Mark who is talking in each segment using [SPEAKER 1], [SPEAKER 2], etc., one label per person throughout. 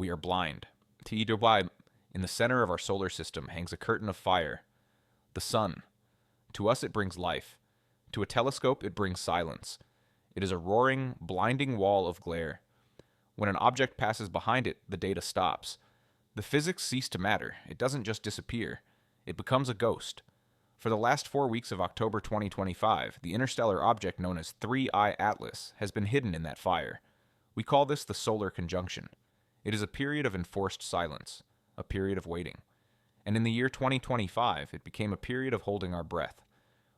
[SPEAKER 1] We are blind. To either why, in the center of our solar system hangs a curtain of fire, the sun. To us it brings life. To a telescope it brings silence. It is a roaring, blinding wall of glare. When an object passes behind it, the data stops. The physics cease to matter. It doesn't just disappear. It becomes a ghost. For the last 4 weeks of October 2025, the interstellar object known as 3I Atlas has been hidden in that fire. We call this the solar conjunction. It is a period of enforced silence, a period of waiting. And in the year 2025, it became a period of holding our breath.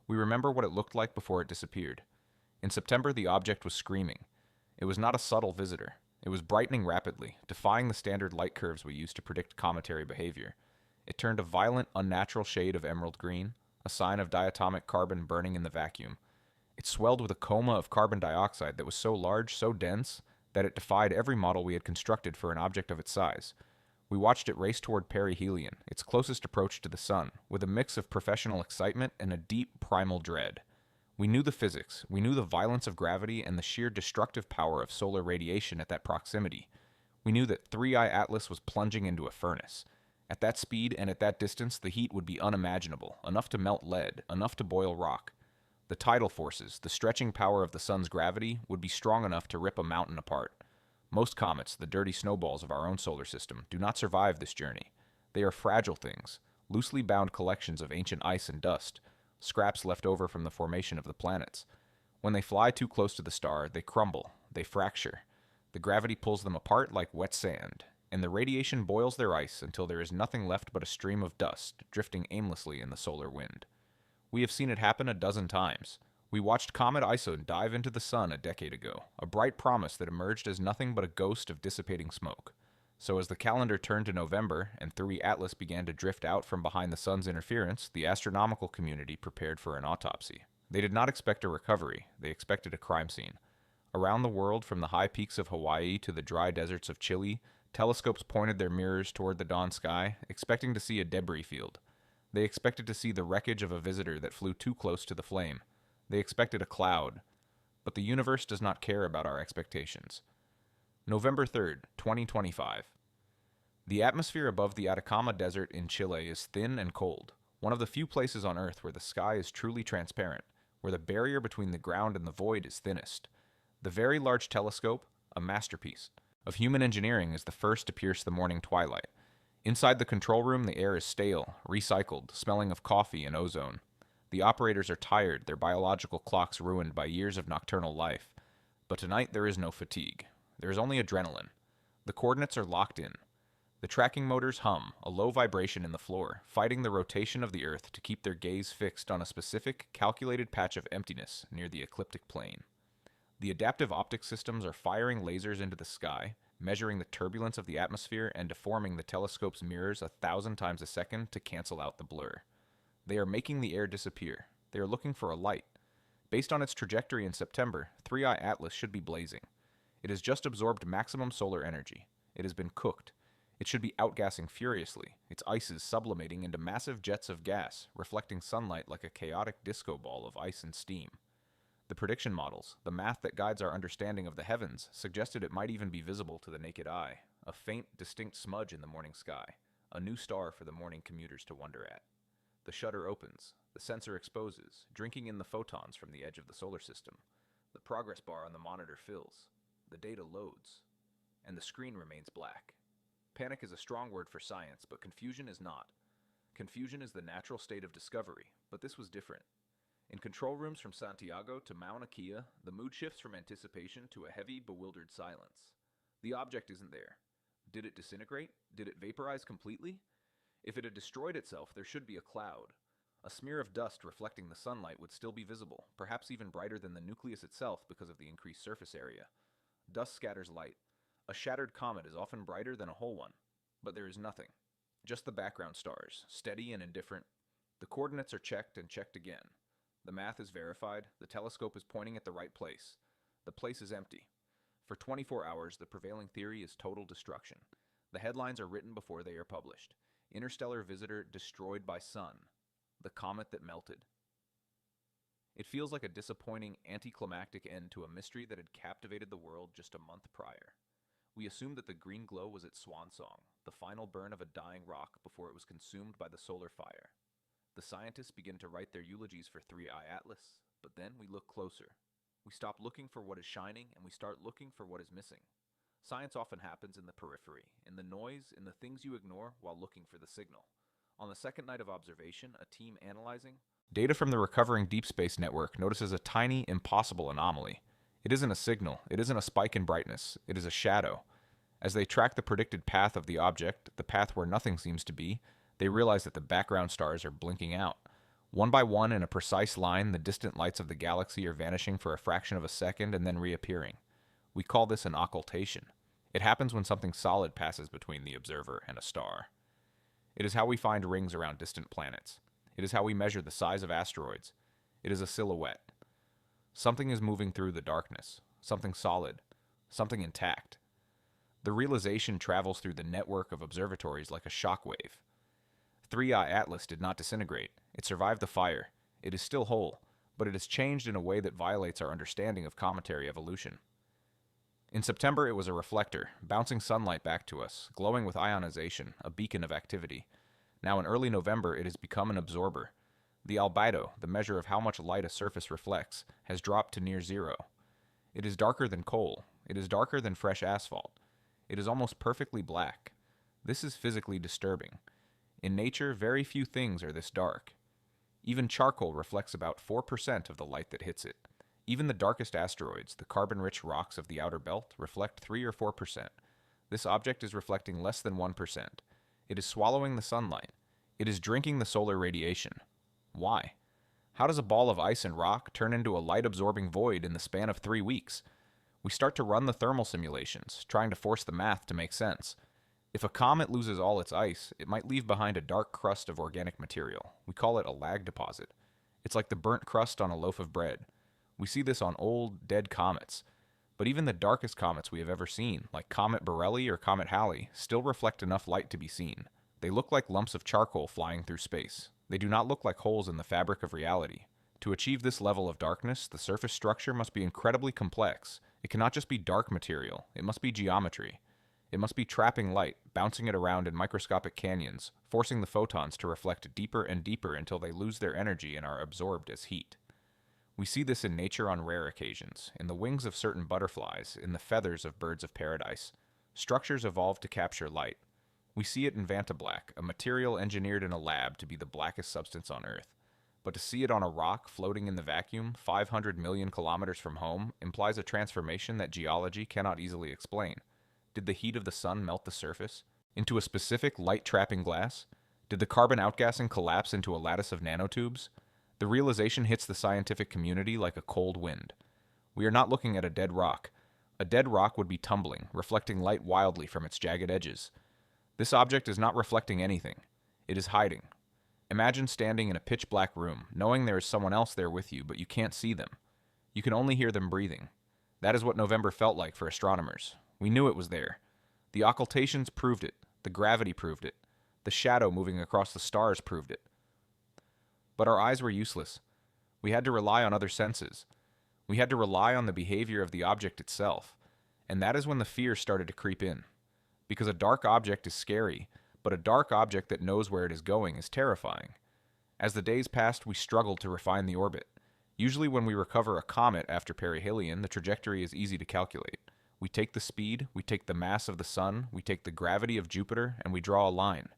[SPEAKER 1] We remember what it looked like before it disappeared. In September, the object was screaming. It was not a subtle visitor. It was brightening rapidly, defying the standard light curves we use to predict cometary behavior. It turned a violent, unnatural shade of emerald green, a sign of diatomic carbon burning in the vacuum. It swelled with a coma of carbon dioxide that was so large, so dense, that it defied every model we had constructed for an object of its size. We watched it race toward perihelion, its closest approach to the sun, with a mix of professional excitement and a deep, primal dread. We knew the physics, we knew the violence of gravity and the sheer destructive power of solar radiation at that proximity. We knew that 3I Atlas was plunging into a furnace. At that speed and at that distance, the heat would be unimaginable, enough to melt lead, enough to boil rock. The tidal forces, the stretching power of the sun's gravity, would be strong enough to rip a mountain apart. Most comets, the dirty snowballs of our own solar system, do not survive this journey. They are fragile things, loosely bound collections of ancient ice and dust, scraps left over from the formation of the planets. When they fly too close to the star, they crumble, they fracture. The gravity pulls them apart like wet sand, and the radiation boils their ice until there is nothing left but a stream of dust drifting aimlessly in the solar wind. We have seen it happen a dozen times. We watched Comet ISO dive into the sun a decade ago, a bright promise that emerged as nothing but a ghost of dissipating smoke. So as the calendar turned to November and 3 Atlas began to drift out from behind the sun's interference, the astronomical community prepared for an autopsy. They did not expect a recovery, they expected a crime scene. Around the world, from the high peaks of Hawaii to the dry deserts of Chile, telescopes pointed their mirrors toward the dawn sky, expecting to see a debris field. They expected to see the wreckage of a visitor that flew too close to the flame. They expected a cloud. But the universe does not care about our expectations. November 3rd, 2025. The atmosphere above the Atacama Desert in Chile is thin and cold, one of the few places on Earth where the sky is truly transparent, where the barrier between the ground and the void is thinnest. The Very Large Telescope, a masterpiece of human engineering, is the first to pierce the morning twilight. Inside the control room, the air is stale, recycled, smelling of coffee and ozone. The operators are tired, their biological clocks ruined by years of nocturnal life. But tonight there is no fatigue. There is only adrenaline. The coordinates are locked in. The tracking motors hum, a low vibration in the floor, fighting the rotation of the Earth to keep their gaze fixed on a specific, calculated patch of emptiness near the ecliptic plane. The adaptive optic systems are firing lasers into the sky, measuring the turbulence of the atmosphere and deforming the telescope's mirrors 1,000 times a second to cancel out the blur. They are making the air disappear. They are looking for a light. Based on its trajectory in September, 3I Atlas should be blazing. It has just absorbed maximum solar energy. It has been cooked. It should be outgassing furiously, its ices sublimating into massive jets of gas, reflecting sunlight like a chaotic disco ball of ice and steam. The prediction models, the math that guides our understanding of the heavens, suggested it might even be visible to the naked eye, a faint, distinct smudge in the morning sky, a new star for the morning commuters to wonder at. The shutter opens, the sensor exposes, drinking in the photons from the edge of the solar system. The progress bar on the monitor fills, the data loads, and the screen remains black. Panic is a strong word for science, but confusion is not. Confusion is the natural state of discovery, but this was different. In control rooms from Santiago to Mauna Kea, the mood shifts from anticipation to a heavy, bewildered silence. The object isn't there. Did it disintegrate? Did it vaporize completely? If it had destroyed itself, there should be a cloud. A smear of dust reflecting the sunlight would still be visible, perhaps even brighter than the nucleus itself because of the increased surface area. Dust scatters light. A shattered comet is often brighter than a whole one. But there is nothing. Just the background stars, steady and indifferent. The coordinates are checked and checked again. The math is verified, the telescope is pointing at the right place. The place is empty. For 24 hours, the prevailing theory is total destruction. The headlines are written before they are published. Interstellar visitor destroyed by sun. The comet that melted. It feels like a disappointing, anticlimactic end to a mystery that had captivated the world just a month prior. We assumed that the green glow was its swan song, the final burn of a dying rock before it was consumed by the solar fire. The scientists begin to write their eulogies for 3I Atlas, but then we look closer. We stop looking for what is shining and we start looking for what is missing. Science often happens in the periphery, in the noise, in the things you ignore while looking for the signal. On the second night of observation, a team analyzing data from the recovering Deep Space Network notices a tiny, impossible anomaly. It isn't a signal, it isn't a spike in brightness, it is a shadow. As they track the predicted path of the object, the path where nothing seems to be, they realize that the background stars are blinking out. One by one, in a precise line, the distant lights of the galaxy are vanishing for a fraction of a second and then reappearing. We call this an occultation. It happens when something solid passes between the observer and a star. It is how we find rings around distant planets. It is how we measure the size of asteroids. It is a silhouette. Something is moving through the darkness. Something solid. Something intact. The realization travels through the network of observatories like a shockwave. 3I Atlas did not disintegrate. It survived the fire. It is still whole, but it has changed in a way that violates our understanding of cometary evolution. In September, it was a reflector, bouncing sunlight back to us, glowing with ionization, a beacon of activity. Now in early November, it has become an absorber. The albedo, the measure of how much light a surface reflects, has dropped to near zero. It is darker than coal. It is darker than fresh asphalt. It is almost perfectly black. This is physically disturbing. In nature, very few things are this dark. Even charcoal reflects about 4% of the light that hits it. Even the darkest asteroids, the carbon-rich rocks of the outer belt, reflect 3 or 4%. This object is reflecting less than 1%. It is swallowing the sunlight. It is drinking the solar radiation. Why? How does a ball of ice and rock turn into a light-absorbing void in the span of 3 weeks? We start to run the thermal simulations, trying to force the math to make sense. If a comet loses all its ice, it might leave behind a dark crust of organic material. We call it a lag deposit. It's like the burnt crust on a loaf of bread. We see this on old, dead comets. But even the darkest comets we have ever seen, like Comet Borrelli or Comet Halley, still reflect enough light to be seen. They look like lumps of charcoal flying through space. They do not look like holes in the fabric of reality. To achieve this level of darkness, the surface structure must be incredibly complex. It cannot just be dark material. It must be geometry. It must be trapping light, bouncing it around in microscopic canyons, forcing the photons to reflect deeper and deeper until they lose their energy and are absorbed as heat. We see this in nature on rare occasions, in the wings of certain butterflies, in the feathers of birds of paradise. Structures evolve to capture light. We see it in vantablack, a material engineered in a lab to be the blackest substance on Earth. But to see it on a rock floating in the vacuum, 500 million kilometers from home, implies a transformation that geology cannot easily explain. Did the heat of the sun melt the surface into a specific light-trapping glass? Did the carbon outgassing collapse into a lattice of nanotubes? The realization hits the scientific community like a cold wind. We are not looking at a dead rock. A dead rock would be tumbling, reflecting light wildly from its jagged edges. This object is not reflecting anything. It is hiding. Imagine standing in a pitch-black room, knowing there is someone else there with you, but you can't see them. You can only hear them breathing. That is what November felt like for astronomers. We knew it was there. The occultations proved it. The gravity proved it. The shadow moving across the stars proved it. But our eyes were useless. We had to rely on other senses. We had to rely on the behavior of the object itself. And that is when the fear started to creep in. Because a dark object is scary, but a dark object that knows where it is going is terrifying. As the days passed, we struggled to refine the orbit. Usually when we recover a comet after perihelion, the trajectory is easy to calculate. We take the speed, we take the mass of the sun, we take the gravity of Jupiter, and we draw a line.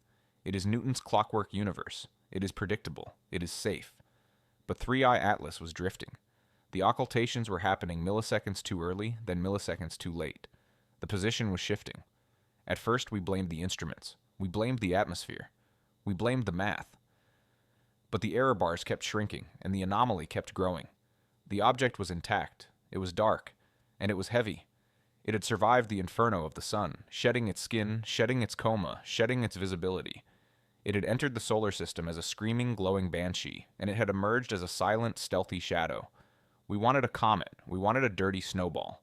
[SPEAKER 1] It is Newton's clockwork universe. It is predictable. It is safe. But 3I Atlas was drifting. The occultations were happening milliseconds too early, then milliseconds too late. The position was shifting. At first, we blamed the instruments. We blamed the atmosphere. We blamed the math. But the error bars kept shrinking, and the anomaly kept growing. The object was intact. It was dark. And it was heavy. It had survived the inferno of the sun, shedding its skin, shedding its coma, shedding its visibility. It had entered the solar system as a screaming, glowing banshee, and it had emerged as a silent, stealthy shadow. We wanted a comet. We wanted a dirty snowball.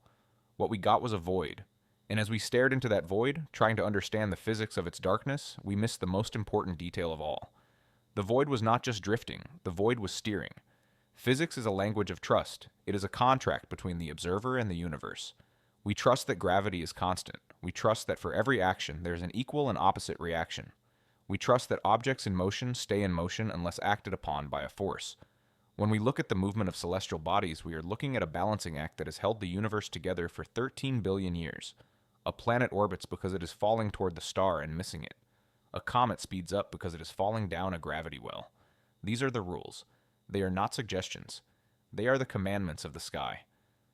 [SPEAKER 1] What we got was a void. And as we stared into that void, trying to understand the physics of its darkness, we missed the most important detail of all. The void was not just drifting. The void was steering. Physics is a language of trust. It is a contract between the observer and the universe. We trust that gravity is constant. We trust that for every action, there is an equal and opposite reaction. We trust that objects in motion stay in motion unless acted upon by a force. When we look at the movement of celestial bodies, we are looking at a balancing act that has held the universe together for 13 billion years. A planet orbits because it is falling toward the star and missing it. A comet speeds up because it is falling down a gravity well. These are the rules. They are not suggestions. They are the commandments of the sky.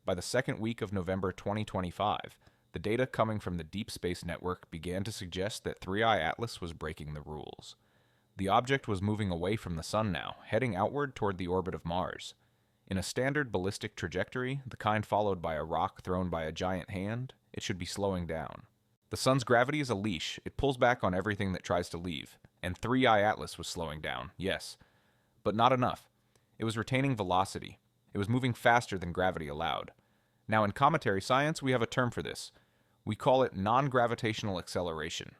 [SPEAKER 1] By the second week of November 2025, the data coming from the Deep Space Network began to suggest that 3I Atlas was breaking the rules. The object was moving away from the Sun now, heading outward toward the orbit of Mars. In a standard ballistic trajectory, the kind followed by a rock thrown by a giant hand, it should be slowing down. The Sun's gravity is a leash. It pulls back on everything that tries to leave. And 3I Atlas was slowing down, yes. But not enough. It was retaining velocity. It was moving faster than gravity allowed. Now, in cometary science, we have a term for this. We call it non-gravitational acceleration.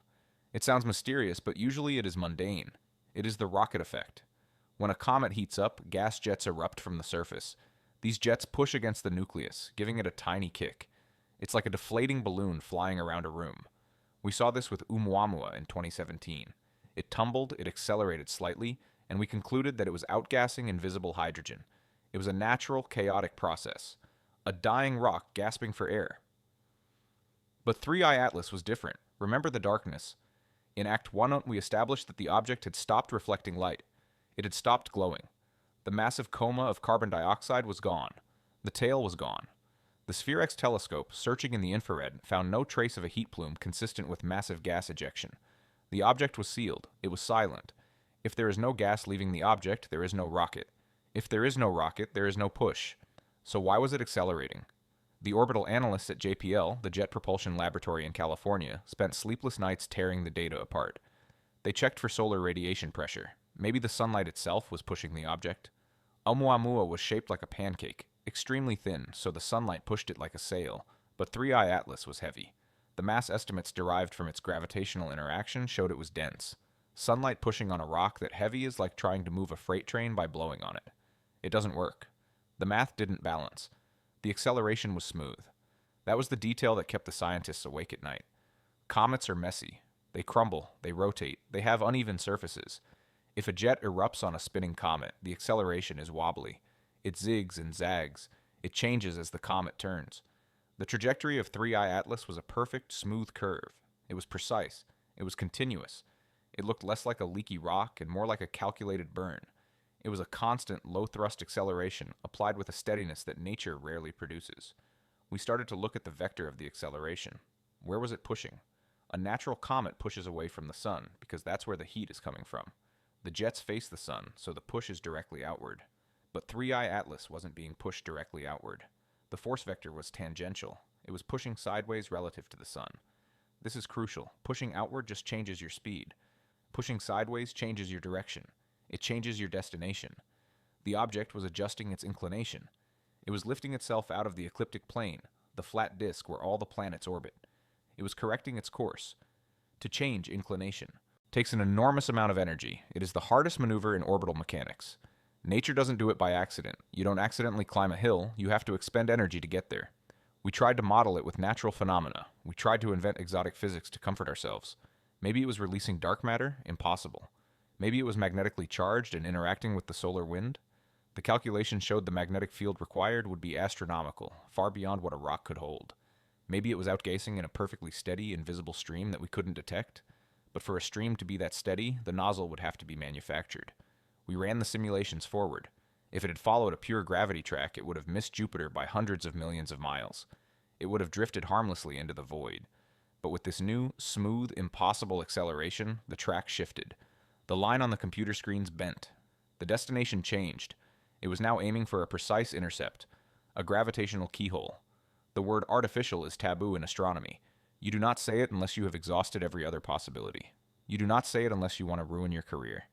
[SPEAKER 1] It sounds mysterious, but usually it is mundane. It is the rocket effect. When a comet heats up, gas jets erupt from the surface. These jets push against the nucleus, giving it a tiny kick. It's like a deflating balloon flying around a room. We saw this with Oumuamua in 2017. It tumbled, it accelerated slightly, and we concluded that it was outgassing invisible hydrogen. It was a natural, chaotic process. A dying rock gasping for air. But 3I Atlas was different. Remember the darkness. In Act 1, we established that the object had stopped reflecting light. It had stopped glowing. The massive coma of carbon dioxide was gone. The tail was gone. The Sphere-X telescope, searching in the infrared, found no trace of a heat plume consistent with massive gas ejection. The object was sealed. It was silent. If there is no gas leaving the object, there is no rocket. If there is no rocket, there is no push. So why was it accelerating? The orbital analysts at JPL, the Jet Propulsion Laboratory in California, spent sleepless nights tearing the data apart. They checked for solar radiation pressure. Maybe the sunlight itself was pushing the object. Oumuamua was shaped like a pancake, extremely thin, so the sunlight pushed it like a sail, but 3I Atlas was heavy. The mass estimates derived from its gravitational interaction showed it was dense. Sunlight pushing on a rock that heavy is like trying to move a freight train by blowing on it. It doesn't work. The math didn't balance. The acceleration was smooth. That was the detail that kept the scientists awake at night. Comets are messy. They crumble, they rotate, they have uneven surfaces. If a jet erupts on a spinning comet, the acceleration is wobbly. It zigs and zags. It changes as the comet turns. The trajectory of 3I Atlas was a perfect, smooth curve. It was precise. It was continuous. It looked less like a leaky rock and more like a calculated burn. It was a constant, low-thrust acceleration applied with a steadiness that nature rarely produces. We started to look at the vector of the acceleration. Where was it pushing? A natural comet pushes away from the sun because that's where the heat is coming from. The jets face the sun, so the push is directly outward. But 3I Atlas wasn't being pushed directly outward. The force vector was tangential. It was pushing sideways relative to the sun. This is crucial. Pushing outward just changes your speed. Pushing sideways changes your direction. It changes your destination. The object was adjusting its inclination. It was lifting itself out of the ecliptic plane, the flat disk where all the planets orbit. It was correcting its course. To change inclination takes an enormous amount of energy. It is the hardest maneuver in orbital mechanics. Nature doesn't do it by accident. You don't accidentally climb a hill. You have to expend energy to get there. We tried to model it with natural phenomena. We tried to invent exotic physics to comfort ourselves. Maybe it was releasing dark matter? Impossible. Maybe it was magnetically charged and interacting with the solar wind? The calculations showed the magnetic field required would be astronomical, far beyond what a rock could hold. Maybe it was outgassing in a perfectly steady, invisible stream that we couldn't detect. But for a stream to be that steady, the nozzle would have to be manufactured. We ran the simulations forward. If it had followed a pure gravity track, it would have missed Jupiter by hundreds of millions of miles. It would have drifted harmlessly into the void. But with this new, smooth, impossible acceleration, the track shifted. The line on the computer screens bent. The destination changed. It was now aiming for a precise intercept, a gravitational keyhole. The word artificial is taboo in astronomy. You do not say it unless you have exhausted every other possibility. You do not say it unless you want to ruin your career.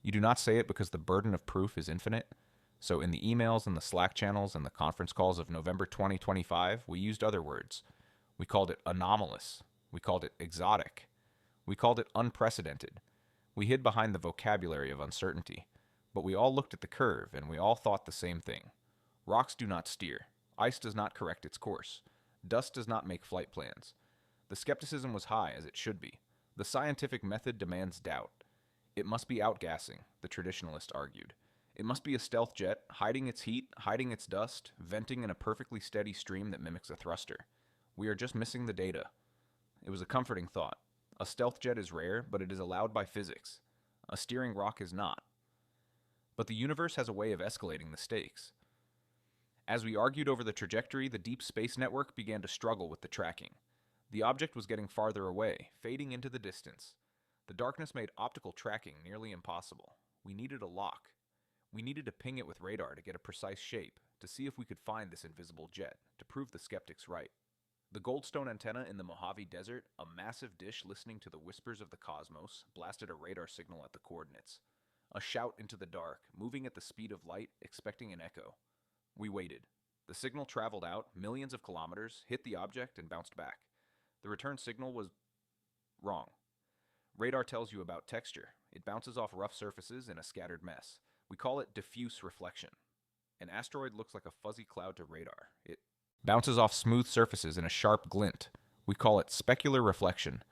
[SPEAKER 1] You do not say it because the burden of proof is infinite. So in the emails and the Slack channels and the conference calls of November 2025, we used other words. We called it anomalous. We called it exotic. We called it unprecedented. We hid behind the vocabulary of uncertainty. But we all looked at the curve, and we all thought the same thing. Rocks do not steer. Ice does not correct its course. Dust does not make flight plans. The skepticism was high, as it should be. The scientific method demands doubt. It must be outgassing, the traditionalist argued. It must be a stealth jet, hiding its heat, hiding its dust, venting in a perfectly steady stream that mimics a thruster. We are just missing the data. It was a comforting thought. A stealth jet is rare, but it is allowed by physics. A steering rock is not. But the universe has a way of escalating the stakes. As we argued over the trajectory, the Deep Space Network began to struggle with the tracking. The object was getting farther away, fading into the distance. The darkness made optical tracking nearly impossible. We needed a lock. We needed to ping it with radar to get a precise shape, to see if we could find this invisible jet, to prove the skeptics right. The Goldstone antenna in the Mojave Desert, a massive dish listening to the whispers of the cosmos, blasted a radar signal at the coordinates. A shout into the dark, moving at the speed of light, expecting an echo. We waited. The signal traveled out, millions of kilometers, hit the object, and bounced back. The return signal was wrong. Radar tells you about texture. It bounces off rough surfaces in a scattered mess. We call it diffuse reflection. An asteroid looks like a fuzzy cloud to radar. It bounces off smooth surfaces in a sharp glint. We call it specular reflection.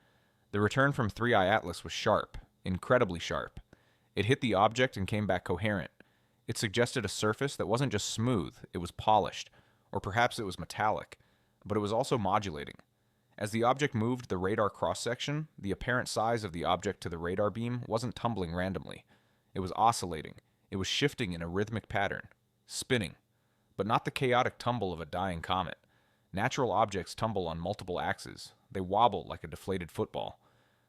[SPEAKER 1] The return from 3i Atlas was sharp, incredibly sharp. It hit the object and came back coherent. It suggested a surface that wasn't just smooth, it was polished, or perhaps it was metallic, but it was also modulating. As the object moved the radar cross-section, the apparent size of the object to the radar beam wasn't tumbling randomly. It was oscillating. It was shifting in a rhythmic pattern, spinning, but not the chaotic tumble of a dying comet. Natural objects tumble on multiple axes. They wobble like a deflated football.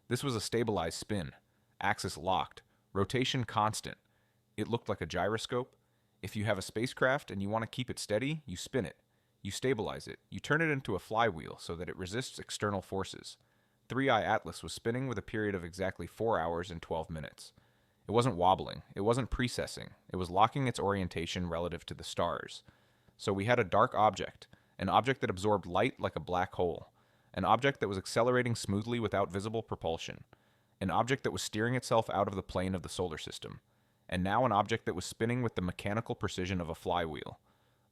[SPEAKER 1] This was a stabilized spin, axis locked, rotation constant. It looked like a gyroscope. If you have a spacecraft and you want to keep it steady, you spin it. You stabilize it. You turn it into a flywheel so that it resists external forces. 3i Atlas was spinning with a period of exactly 4 hours and 12 minutes. It wasn't wobbling. It wasn't precessing. It was locking its orientation relative to the stars. So we had a dark object, an object that absorbed light like a black hole, an object that was accelerating smoothly without visible propulsion, an object that was steering itself out of the plane of the solar system, and now an object that was spinning with the mechanical precision of a flywheel.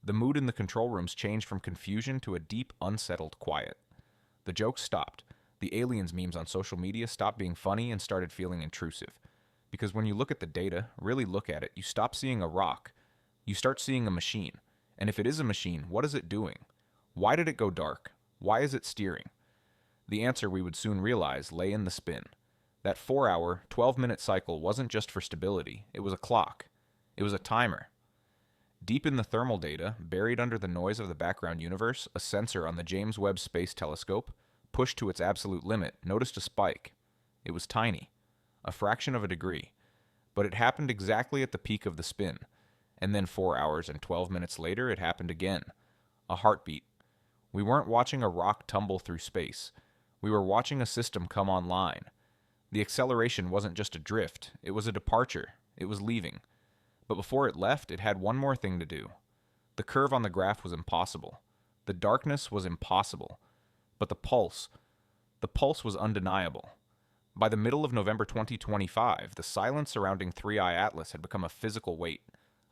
[SPEAKER 1] The mood in the control rooms changed from confusion to a deep, unsettled quiet. The jokes stopped. The aliens memes on social media stopped being funny and started feeling intrusive. Because when you look at the data, really look at it, you stop seeing a rock. You start seeing a machine. And if it is a machine, what is it doing? Why did it go dark? Why is it steering? The answer, we would soon realize, lay in the spin. That 4-hour, 12-minute cycle wasn't just for stability. It was a clock. It was a timer. Deep in the thermal data, buried under the noise of the background universe, a sensor on the James Webb Space Telescope, pushed to its absolute limit, noticed a spike. It was tiny, a fraction of a degree, but it happened exactly at the peak of the spin, and then 4 hours and 12 minutes later it happened again. A heartbeat. We weren't watching a rock tumble through space. We were watching a system come online. The acceleration wasn't just a drift, it was a departure. It was leaving. But before it left, it had one more thing to do. The curve on the graph was impossible. The darkness was impossible. But the pulse was undeniable. By the middle of November 2025, the silence surrounding 3i Atlas had become a physical weight,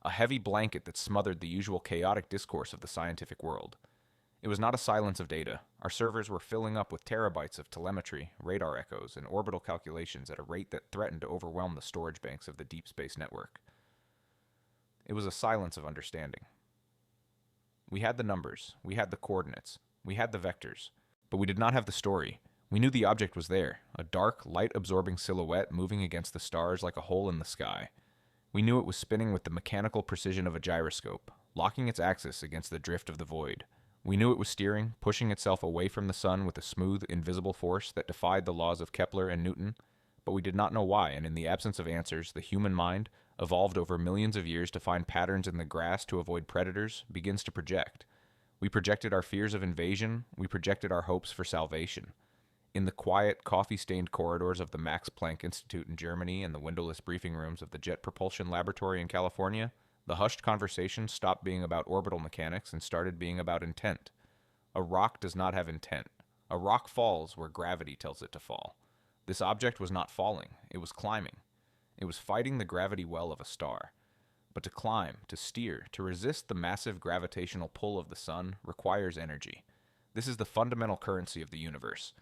[SPEAKER 1] a heavy blanket that smothered the usual chaotic discourse of the scientific world. It was not a silence of data. Our servers were filling up with terabytes of telemetry, radar echoes, and orbital calculations at a rate that threatened to overwhelm the storage banks of the Deep Space Network. It was a silence of understanding. We had the numbers, we had the coordinates, we had the vectors, but we did not have the story. We knew the object was there, a dark, light-absorbing silhouette moving against the stars like a hole in the sky. We knew it was spinning with the mechanical precision of a gyroscope, locking its axis against the drift of the void. We knew it was steering, pushing itself away from the sun with a smooth, invisible force that defied the laws of Kepler and Newton, but we did not know why, and in the absence of answers, the human mind, evolved over millions of years to find patterns in the grass to avoid predators, begins to project. We projected our fears of invasion, we projected our hopes for salvation. In the quiet, coffee-stained corridors of the Max Planck Institute in Germany and the windowless briefing rooms of the Jet Propulsion Laboratory in California, the hushed conversation stopped being about orbital mechanics and started being about intent. A rock does not have intent. A rock falls where gravity tells it to fall. This object was not falling, it was climbing. It was fighting the gravity well of a star. But to climb, to steer, to resist the massive gravitational pull of the sun requires energy. This is the fundamental currency of the universe.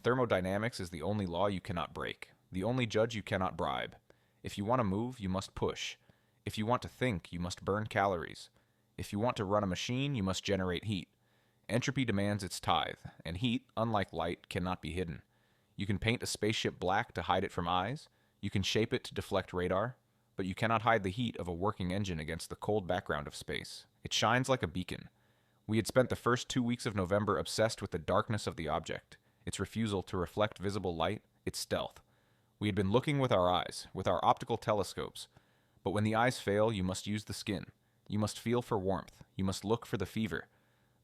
[SPEAKER 1] Thermodynamics is the only law you cannot break, the only judge you cannot bribe. If you want to move, you must push. If you want to think, you must burn calories. If you want to run a machine, you must generate heat. Entropy demands its tithe, and heat, unlike light, cannot be hidden. You can paint a spaceship black to hide it from eyes, you can shape it to deflect radar, but you cannot hide the heat of a working engine against the cold background of space. It shines like a beacon. We had spent the first 2 weeks of November obsessed with the darkness of the object, its refusal to reflect visible light, its stealth. We had been looking with our eyes, with our optical telescopes, but when the eyes fail, you must use the skin. You must feel for warmth. You must look for the fever.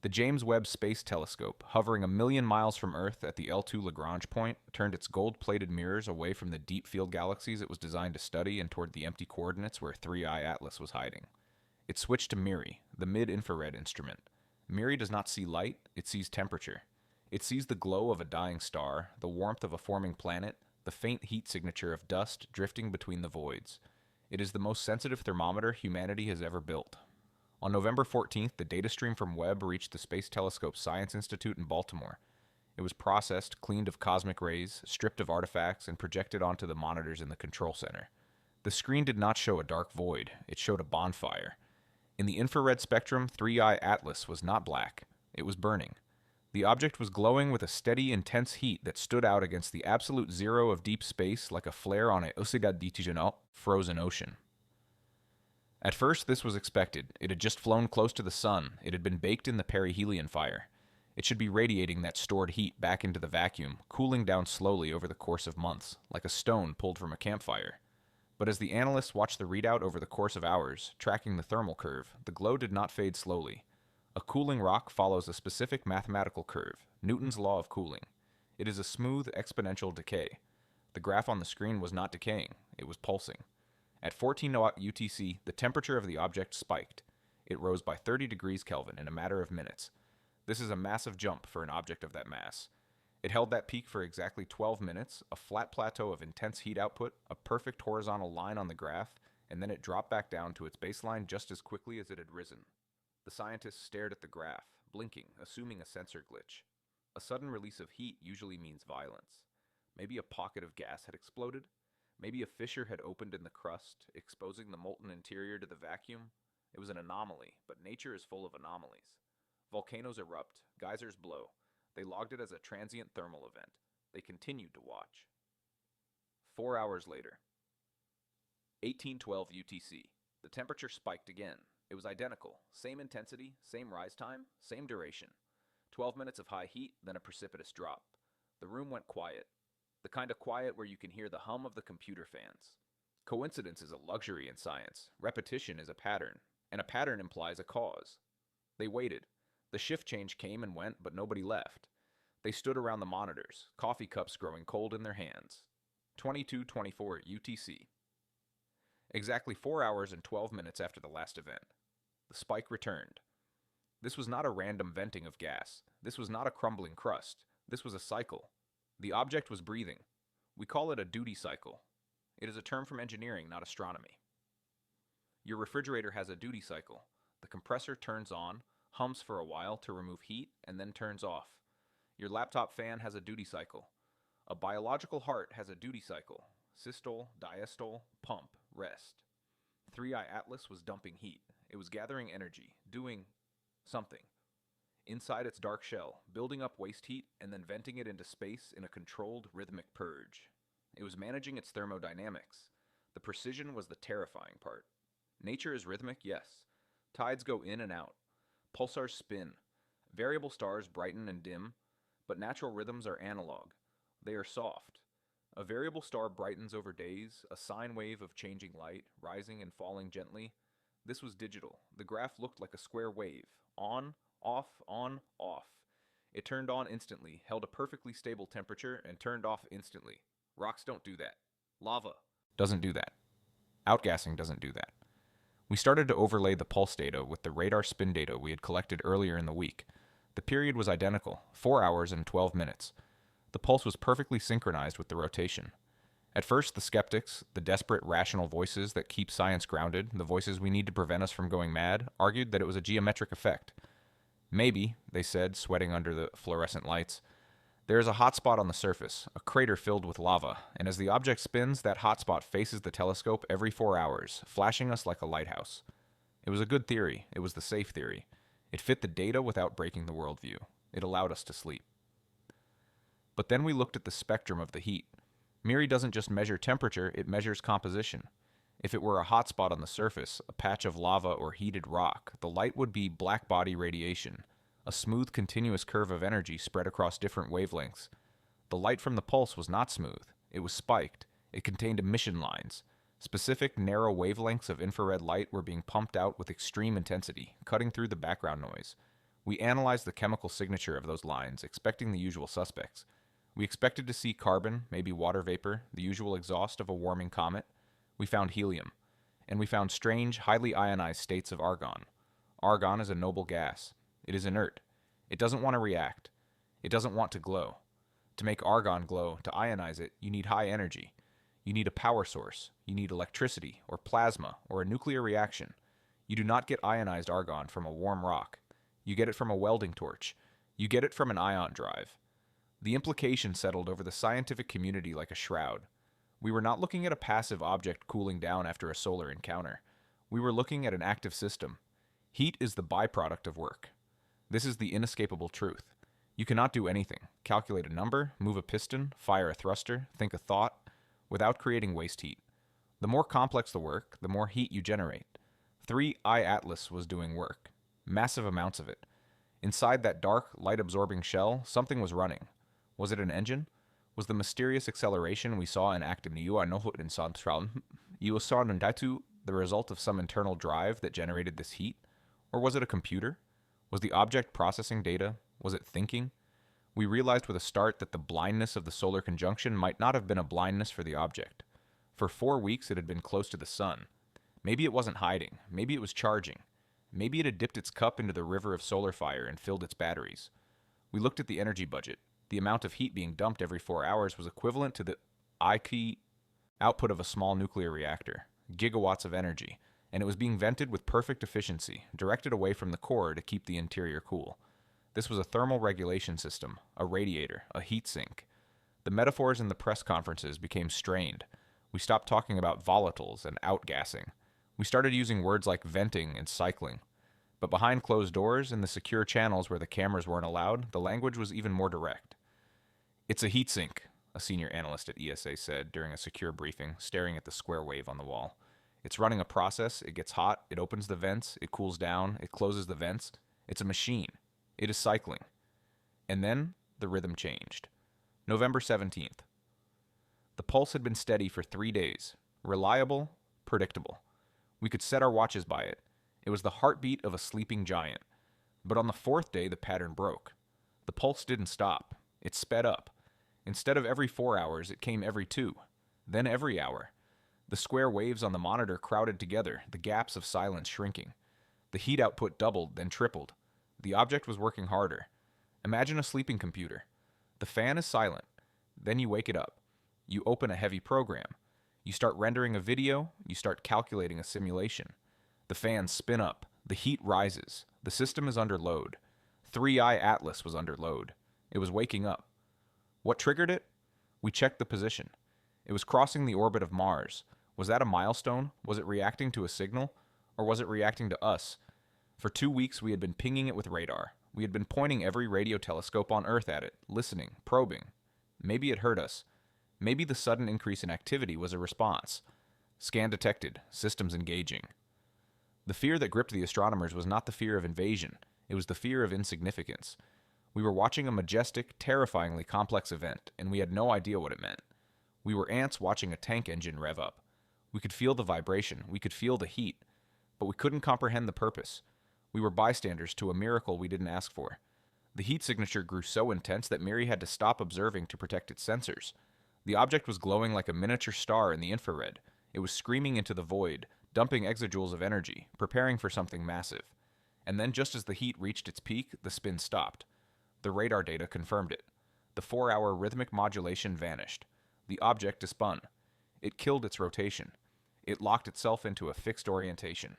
[SPEAKER 1] The James Webb Space Telescope, hovering 1,000,000 miles from Earth at the L2 Lagrange point, turned its gold-plated mirrors away from the deep field galaxies it was designed to study and toward the empty coordinates where 3I Atlas was hiding. It switched to MIRI, the mid-infrared instrument. MIRI does not see light, it sees temperature. It sees the glow of a dying star, the warmth of a forming planet, the faint heat signature of dust drifting between the voids. It is the most sensitive thermometer humanity has ever built. On November 14th, the data stream from Webb reached the Space Telescope Science Institute in Baltimore. It was processed, cleaned of cosmic rays, stripped of artifacts, and projected onto the monitors in the control center. The screen did not show a dark void, it showed a bonfire. In the infrared spectrum, 3I Atlas was not black, it was burning. The object was glowing with a steady, intense heat that stood out against the absolute zero of deep space like a flare on a océan frozen ocean. At first, this was expected. It had just flown close to the sun. It had been baked in the perihelion fire. It should be radiating that stored heat back into the vacuum, cooling down slowly over the course of months, like a stone pulled from a campfire. But as the analysts watched the readout over the course of hours, tracking the thermal curve, the glow did not fade slowly. A cooling rock follows a specific mathematical curve, Newton's law of cooling. It is a smooth, exponential decay. The graph on the screen was not decaying, it was pulsing. At 14 UTC, the temperature of the object spiked. It rose by 30 degrees Kelvin in a matter of minutes. This is a massive jump for an object of that mass. It held that peak for exactly 12 minutes, a flat plateau of intense heat output, a perfect horizontal line on the graph, and then it dropped back down to its baseline just as quickly as it had risen. The scientists stared at the graph, blinking, assuming a sensor glitch. A sudden release of heat usually means violence. Maybe a pocket of gas had exploded? Maybe a fissure had opened in the crust, exposing the molten interior to the vacuum. It was an anomaly, but nature is full of anomalies. Volcanoes erupt, geysers blow. They logged it as a transient thermal event. They continued to watch. 4 hours later. 1812 UTC. The temperature spiked again. It was identical. Same intensity, same rise time, same duration. 12 minutes of high heat, then a precipitous drop. The room went quiet. The kind of quiet where you can hear the hum of the computer fans. Coincidence is a luxury in science. Repetition is a pattern. And a pattern implies a cause. They waited. The shift change came and went, but nobody left. They stood around the monitors, coffee cups growing cold in their hands. 22:24 UTC. Exactly 4 hours and 12 minutes after the last event. The spike returned. This was not a random venting of gas. This was not a crumbling crust. This was a cycle. The object was breathing. We call it a duty cycle. It is a term from engineering, not astronomy. Your refrigerator has a duty cycle. The compressor turns on, hums for a while to remove heat, and then turns off. Your laptop fan has a duty cycle. A biological heart has a duty cycle. Systole, diastole, pump, rest. 3I Atlas was dumping heat. It was gathering energy, doing something. Inside its dark shell, building up waste heat and then venting it into space in a controlled, rhythmic purge. It was managing its thermodynamics. The precision was the terrifying part. Nature is rhythmic, yes. Tides go in and out. Pulsars spin. Variable stars brighten and dim, but natural rhythms are analog. They are soft. A variable star brightens over days, a sine wave of changing light, rising and falling gently. This was digital. The graph looked like a square wave. On, off, on, off. It turned on instantly, held a perfectly stable temperature, and turned off instantly. Rocks don't do that. Lava doesn't do that. Outgassing doesn't do that. We started to overlay the pulse data with the radar spin data we had collected earlier in the week. The period was identical, 4 hours and 12 minutes. The pulse was perfectly synchronized with the rotation. At first, the skeptics, the desperate, rational voices that keep science grounded, the voices we need to prevent us from going mad, argued that it was a geometric effect. Maybe, they said, sweating under the fluorescent lights, There is a hotspot on the surface, a crater filled with lava, and as the object spins, that hotspot faces the telescope every 4 hours, flashing us like a lighthouse. It was a good theory. It was the safe theory. It fit the data without breaking the worldview. It allowed us to sleep. But then we looked at the spectrum of the heat. MIRI doesn't just measure temperature, it measures composition. If it were a hotspot on the surface, a patch of lava or heated rock, the light would be black body radiation, a smooth continuous curve of energy spread across different wavelengths. The light from the pulse was not smooth. It was spiked. It contained emission lines. Specific narrow wavelengths of infrared light were being pumped out with extreme intensity, cutting through the background noise. We analyzed the chemical signature of those lines, expecting the usual suspects. We expected to see carbon, maybe water vapor, the usual exhaust of a warming comet. We found helium. And we found strange, highly ionized states of argon. Argon is a noble gas. It is inert. It doesn't want to react. It doesn't want to glow. To make argon glow, to ionize it, you need high energy. You need a power source. You need electricity, or plasma, or a nuclear reaction. You do not get ionized argon from a warm rock. You get it from a welding torch. You get it from an ion drive. The implication settled over the scientific community like a shroud. We were not looking at a passive object cooling down after a solar encounter. We were looking at an active system. Heat is the byproduct of work. This is the inescapable truth. You cannot do anything, calculate a number, move a piston, fire a thruster, think a thought, without creating waste heat. The more complex the work, the more heat you generate. 3I Atlas was doing work. Massive amounts of it. Inside that dark, light-absorbing shell, something was running. Was it an engine? Was the mysterious acceleration we saw in Active New Central the result of some internal drive that generated this heat? Or was it a computer? Was the object processing data? Was it thinking? We realized with a start that the blindness of the solar conjunction might not have been a blindness for the object. For 4 weeks it had been close to the sun. Maybe it wasn't hiding. Maybe it was charging. Maybe it had dipped its cup into the river of solar fire and filled its batteries. We looked at the energy budget. The amount of heat being dumped every 4 hours was equivalent to the IQ output of a small nuclear reactor, gigawatts of energy, and it was being vented with perfect efficiency, directed away from the core to keep the interior cool. This was a thermal regulation system, a radiator, a heat sink. The metaphors in the press conferences became strained. We stopped talking about volatiles and outgassing. We started using words like venting and cycling. But behind closed doors, in the secure channels where the cameras weren't allowed, the language was even more direct. "It's a heat sink," a senior analyst at ESA said during a secure briefing, staring at the square wave on the wall. "It's running a process, it gets hot, it opens the vents, it cools down, it closes the vents. It's a machine. It is cycling." And then the rhythm changed. November 17th. The pulse had been steady for 3 days. Reliable, predictable. We could set our watches by it. It was the heartbeat of a sleeping giant. But on the 4th day, the pattern broke. The pulse didn't stop. It sped up. Instead of every 4 hours, it came every 2. Then every hour. The square waves on the monitor crowded together, the gaps of silence shrinking. The heat output doubled, then tripled. The object was working harder. Imagine a sleeping computer. The fan is silent. Then you wake it up. You open a heavy program. You start rendering a video. You start calculating a simulation. The fans spin up. The heat rises. The system is under load. 3I Atlas was under load. It was waking up. What triggered it? We checked the position. It was crossing the orbit of Mars. Was that a milestone? Was it reacting to a signal? Or was it reacting to us? For 2 weeks we had been pinging it with radar. We had been pointing every radio telescope on Earth at it, listening, probing. Maybe it heard us. Maybe the sudden increase in activity was a response. Scan detected. Systems engaging. The fear that gripped the astronomers was not the fear of invasion. It was the fear of insignificance. We were watching a majestic, terrifyingly complex event, and we had no idea what it meant. We were ants watching a tank engine rev up. We could feel the vibration, we could feel the heat, but we couldn't comprehend the purpose. We were bystanders to a miracle we didn't ask for. The heat signature grew so intense that MIRI had to stop observing to protect its sensors. The object was glowing like a miniature star in the infrared. It was screaming into the void, dumping exajoules of energy, preparing for something massive. And then just as the heat reached its peak, the spin stopped. The radar data confirmed it. The 4-hour rhythmic modulation vanished. The object despun. It killed its rotation. It locked itself into a fixed orientation.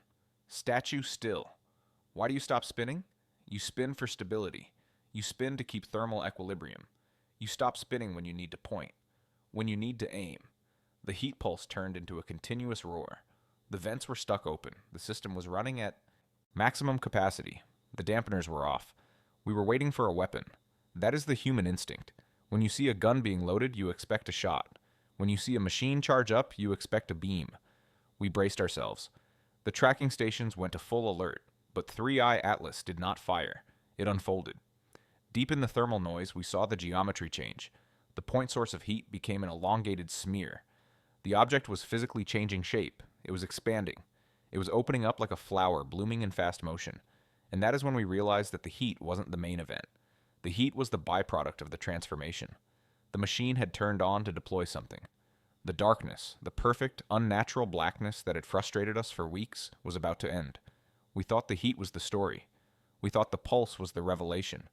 [SPEAKER 1] Statue still. Why do you stop spinning? You spin for stability. You spin to keep thermal equilibrium. You stop spinning when you need to point, when you need to aim. The heat pulse turned into a continuous roar. The vents were stuck open. The system was running at maximum capacity. The dampeners were off. We were waiting for a weapon. That is the human instinct. When you see a gun being loaded, you expect a shot. When you see a machine charge up, you expect a beam. We braced ourselves. The tracking stations went to full alert, but 3-Eye Atlas did not fire. It unfolded. Deep in the thermal noise, we saw the geometry change. The point source of heat became an elongated smear. The object was physically changing shape. It was expanding. It was opening up like a flower blooming in fast motion. And that is when we realized that the heat wasn't the main event. The heat was the byproduct of the transformation. The machine had turned on to deploy something. The darkness, the perfect, unnatural blackness that had frustrated us for weeks, was about to end. We thought the heat was the story. We thought the pulse was the revelation.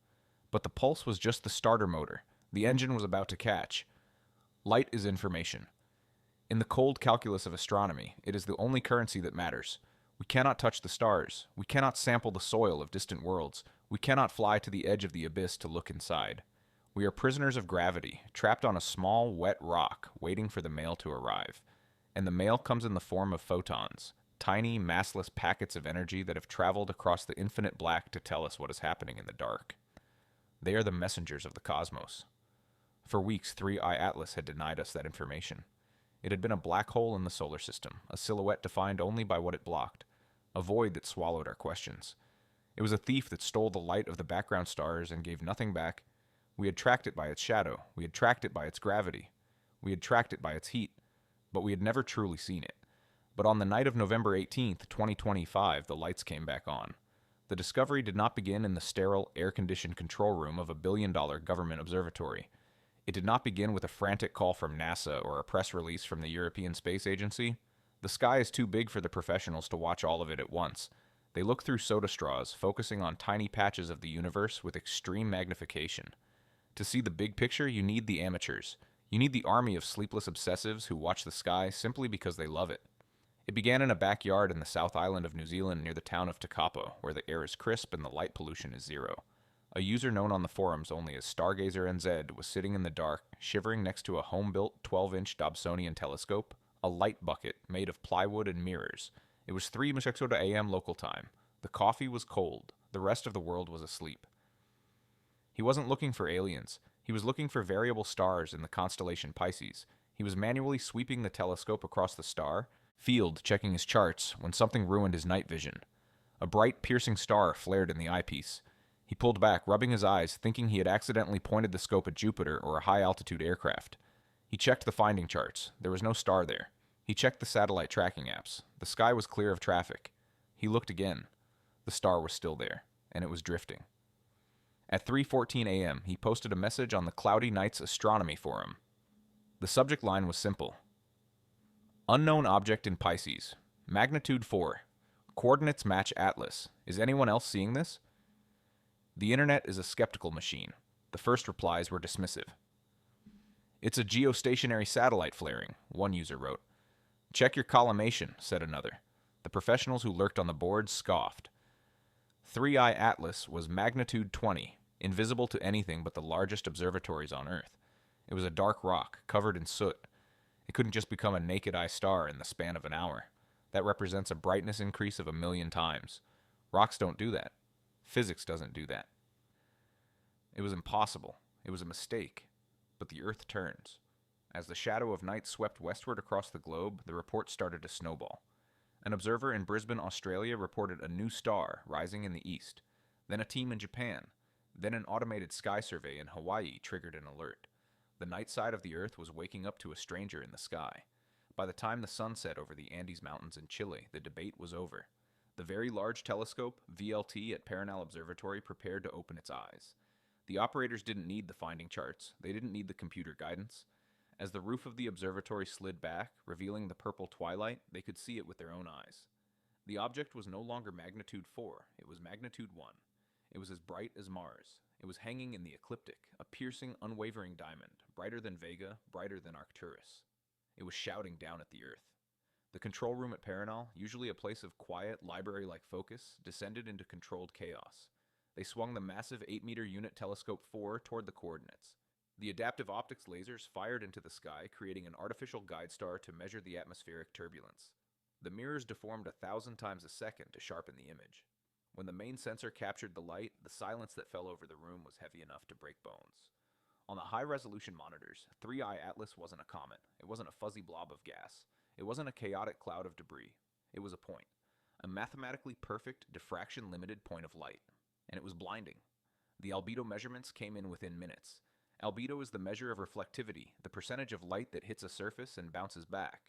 [SPEAKER 1] But the pulse was just the starter motor. The engine was about to catch. Light is information. In the cold calculus of astronomy, it is the only currency that matters. We cannot touch the stars. We cannot sample the soil of distant worlds. We cannot fly to the edge of the abyss to look inside. We are prisoners of gravity, trapped on a small, wet rock, waiting for the mail to arrive. And the mail comes in the form of photons, tiny, massless packets of energy that have traveled across the infinite black to tell us what is happening in the dark. They are the messengers of the cosmos. For weeks, 3-Eye Atlas had denied us that information. It had been a black hole in the solar system, a silhouette defined only by what it blocked, a void that swallowed our questions. It was a thief that stole the light of the background stars and gave nothing back. We had tracked it by its shadow. We had tracked it by its gravity. We had tracked it by its heat. But we had never truly seen it. But on the night of November 18th, 2025, the lights came back on. The discovery did not begin in the sterile, air-conditioned control room of a billion-dollar government observatory. It did not begin with a frantic call from NASA or a press release from the European Space Agency. The sky is too big for the professionals to watch all of it at once. They look through soda straws, focusing on tiny patches of the universe with extreme magnification. To see the big picture, you need the amateurs. You need the army of sleepless obsessives who watch the sky simply because they love it. It began in a backyard in the South Island of New Zealand near the town of Tekapo, where the air is crisp and the light pollution is zero. A user known on the forums only as Stargazer NZ was sitting in the dark, shivering next to a home-built 12-inch Dobsonian telescope, a light bucket made of plywood and mirrors. It was 3 a.m. local time. The coffee was cold. The rest of the world was asleep. He wasn't looking for aliens. He was looking for variable stars in the constellation Pisces. He was manually sweeping the telescope across the star field, checking his charts, when something ruined his night vision. A bright, piercing star flared in the eyepiece. He pulled back, rubbing his eyes, thinking he had accidentally pointed the scope at Jupiter or a high-altitude aircraft. He checked the finding charts. There was no star there. He checked the satellite tracking apps. The sky was clear of traffic. He looked again. The star was still there, and it was drifting. At 3:14 a.m., he posted a message on the Cloudy Nights Astronomy Forum. The subject line was simple. Unknown object in Pisces. Magnitude 4. Coordinates match Atlas. Is anyone else seeing this? The internet is a skeptical machine. The first replies were dismissive. It's a geostationary satellite flaring, one user wrote. Check your collimation, said another. The professionals who lurked on the board scoffed. 3-Eye Atlas was magnitude 20, invisible to anything but the largest observatories on Earth. It was a dark rock, covered in soot. It couldn't just become a naked-eye star in the span of an hour. That represents a brightness increase of 1,000,000 times. Rocks don't do that. Physics doesn't do that. It was impossible. It was a mistake. But the Earth turns. As the shadow of night swept westward across the globe, the report started to snowball. An observer in Brisbane, Australia reported a new star rising in the east. Then a team in Japan. Then an automated sky survey in Hawaii triggered an alert. The night side of the Earth was waking up to a stranger in the sky. By the time the sun set over the Andes Mountains in Chile, the debate was over. The Very Large Telescope, VLT, at Paranal Observatory prepared to open its eyes. The operators didn't need the finding charts. They didn't need the computer guidance. As the roof of the observatory slid back, revealing the purple twilight, they could see it with their own eyes. The object was no longer magnitude 4. It was magnitude 1. It was as bright as Mars. It was hanging in the ecliptic, a piercing, unwavering diamond, brighter than Vega, brighter than Arcturus. It was shouting down at the Earth. The control room at Paranal, usually a place of quiet, library-like focus, descended into controlled chaos. They swung the massive 8-meter unit telescope 4 toward the coordinates. The adaptive optics lasers fired into the sky, creating an artificial guide star to measure the atmospheric turbulence. The mirrors deformed 1,000 times a second to sharpen the image. When the main sensor captured the light, the silence that fell over the room was heavy enough to break bones. On the high-resolution monitors, 3i Atlas wasn't a comet. It wasn't a fuzzy blob of gas. It wasn't a chaotic cloud of debris. It was a point. A mathematically perfect, diffraction-limited point of light. And it was blinding. The albedo measurements came in within minutes. Albedo is the measure of reflectivity, the percentage of light that hits a surface and bounces back.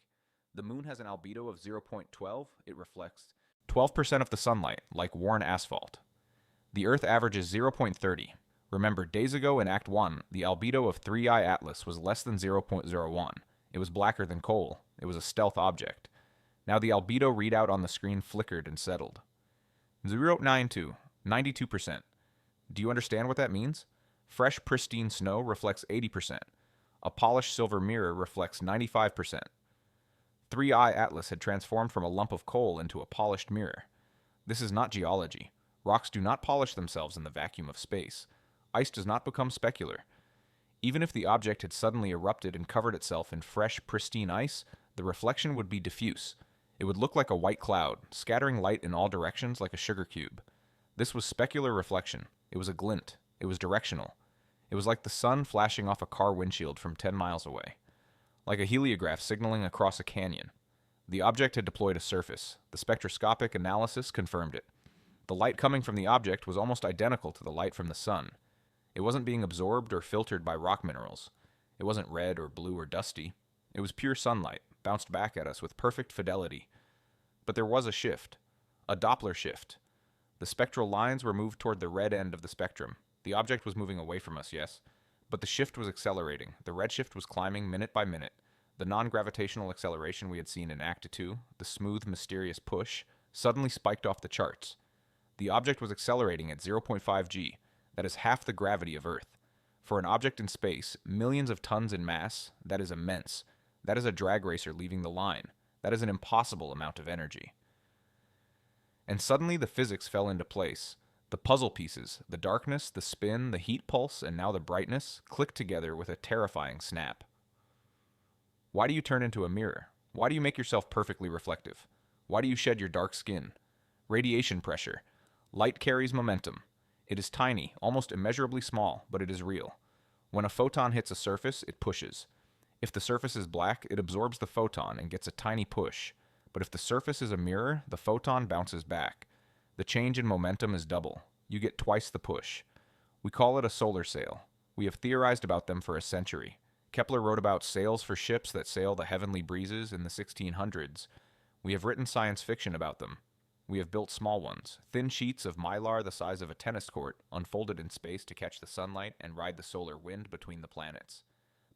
[SPEAKER 1] The moon has an albedo of 0.12. It reflects 12% of the sunlight, like worn asphalt. The Earth averages 0.30. Remember, days ago in Act 1, the albedo of 3i Atlas was less than 0.01. It was blacker than coal. It was a stealth object. Now the albedo readout on the screen flickered and settled. 0.92, 92%. Do you understand what that means? Fresh, pristine snow reflects 80%. A polished silver mirror reflects 95%. 3i Atlas had transformed from a lump of coal into a polished mirror. This is not geology. Rocks do not polish themselves in the vacuum of space. Ice does not become specular. Even if the object had suddenly erupted and covered itself in fresh, pristine ice, the reflection would be diffuse. It would look like a white cloud, scattering light in all directions like a sugar cube. This was specular reflection. It was a glint. It was directional. It was like the sun flashing off a car windshield from 10 miles away. Like a heliograph signaling across a canyon. The object had deployed a surface. The spectroscopic analysis confirmed it. The light coming from the object was almost identical to the light from the sun. It wasn't being absorbed or filtered by rock minerals. It wasn't red or blue or dusty. It was pure sunlight, bounced back at us with perfect fidelity. But there was a shift. A Doppler shift. The spectral lines were moved toward the red end of the spectrum. The object was moving away from us, yes. But the shift was accelerating. The redshift was climbing minute by minute. The non-gravitational acceleration we had seen in Act 2, the smooth, mysterious push, suddenly spiked off the charts. The object was accelerating at 0.5 g. That is half the gravity of Earth. For an object in space, millions of tons in mass, that is immense. That is a drag racer leaving the line. That is an impossible amount of energy. And suddenly the physics fell into place. The puzzle pieces, the darkness, the spin, the heat pulse, and now the brightness, clicked together with a terrifying snap. Why do you turn into a mirror? Why do you make yourself perfectly reflective? Why do you shed your dark skin? Radiation pressure. Light carries momentum. It is tiny, almost immeasurably small, but it is real. When a photon hits a surface, it pushes. If the surface is black, it absorbs the photon and gets a tiny push. But if the surface is a mirror, the photon bounces back. The change in momentum is double. You get twice the push. We call it a solar sail. We have theorized about them for a century. Kepler wrote about sails for ships that sail the heavenly breezes in the 1600s. We have written science fiction about them. We have built small ones, thin sheets of mylar the size of a tennis court, unfolded in space to catch the sunlight and ride the solar wind between the planets.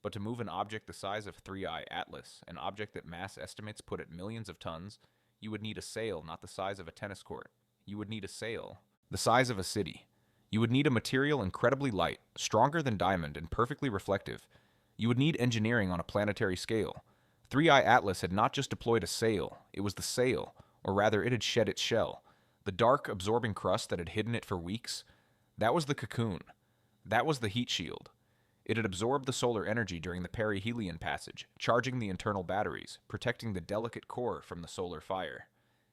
[SPEAKER 1] But to move an object the size of 3i Atlas, an object that mass estimates put at millions of tons, you would need a sail not the size of a tennis court. You would need a sail the size of a city. You would need a material incredibly light, stronger than diamond and perfectly reflective. You would need engineering on a planetary scale. 3i Atlas had not just deployed a sail, it was the sail, or rather it had shed its shell. The dark, absorbing crust that had hidden it for weeks, that was the cocoon. That was the heat shield. It had absorbed the solar energy during the perihelion passage, charging the internal batteries, protecting the delicate core from the solar fire.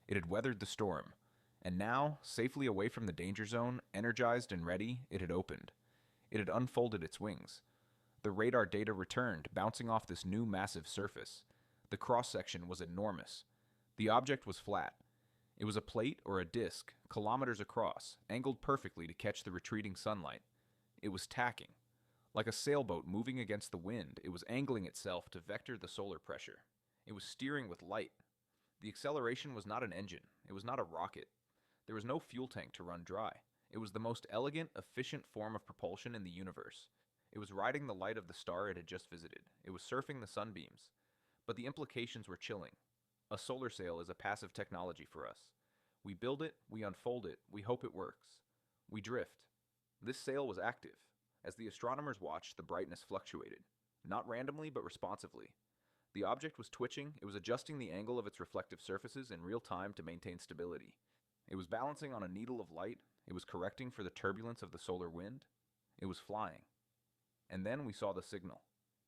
[SPEAKER 1] It had weathered the storm. And now, safely away from the danger zone, energized and ready, it had opened. It had unfolded its wings. The radar data returned, bouncing off this new massive surface. The cross-section was enormous. The object was flat. It was a plate or a disc, kilometers across, angled perfectly to catch the retreating sunlight. It was tacking. Like a sailboat moving against the wind, it was angling itself to vector the solar pressure. It was steering with light. The acceleration was not an engine. It was not a rocket. There was no fuel tank to run dry. It was the most elegant, efficient form of propulsion in the universe. It was riding the light of the star it had just visited. It was surfing the sunbeams. But the implications were chilling. A solar sail is a passive technology for us. We build it, we unfold it, we hope it works. We drift. This sail was active. As the astronomers watched, the brightness fluctuated. Not randomly, but responsively. The object was twitching, it was adjusting the angle of its reflective surfaces in real time to maintain stability. It was balancing on a needle of light, it was correcting for the turbulence of the solar wind. It was flying. And then we saw the signal.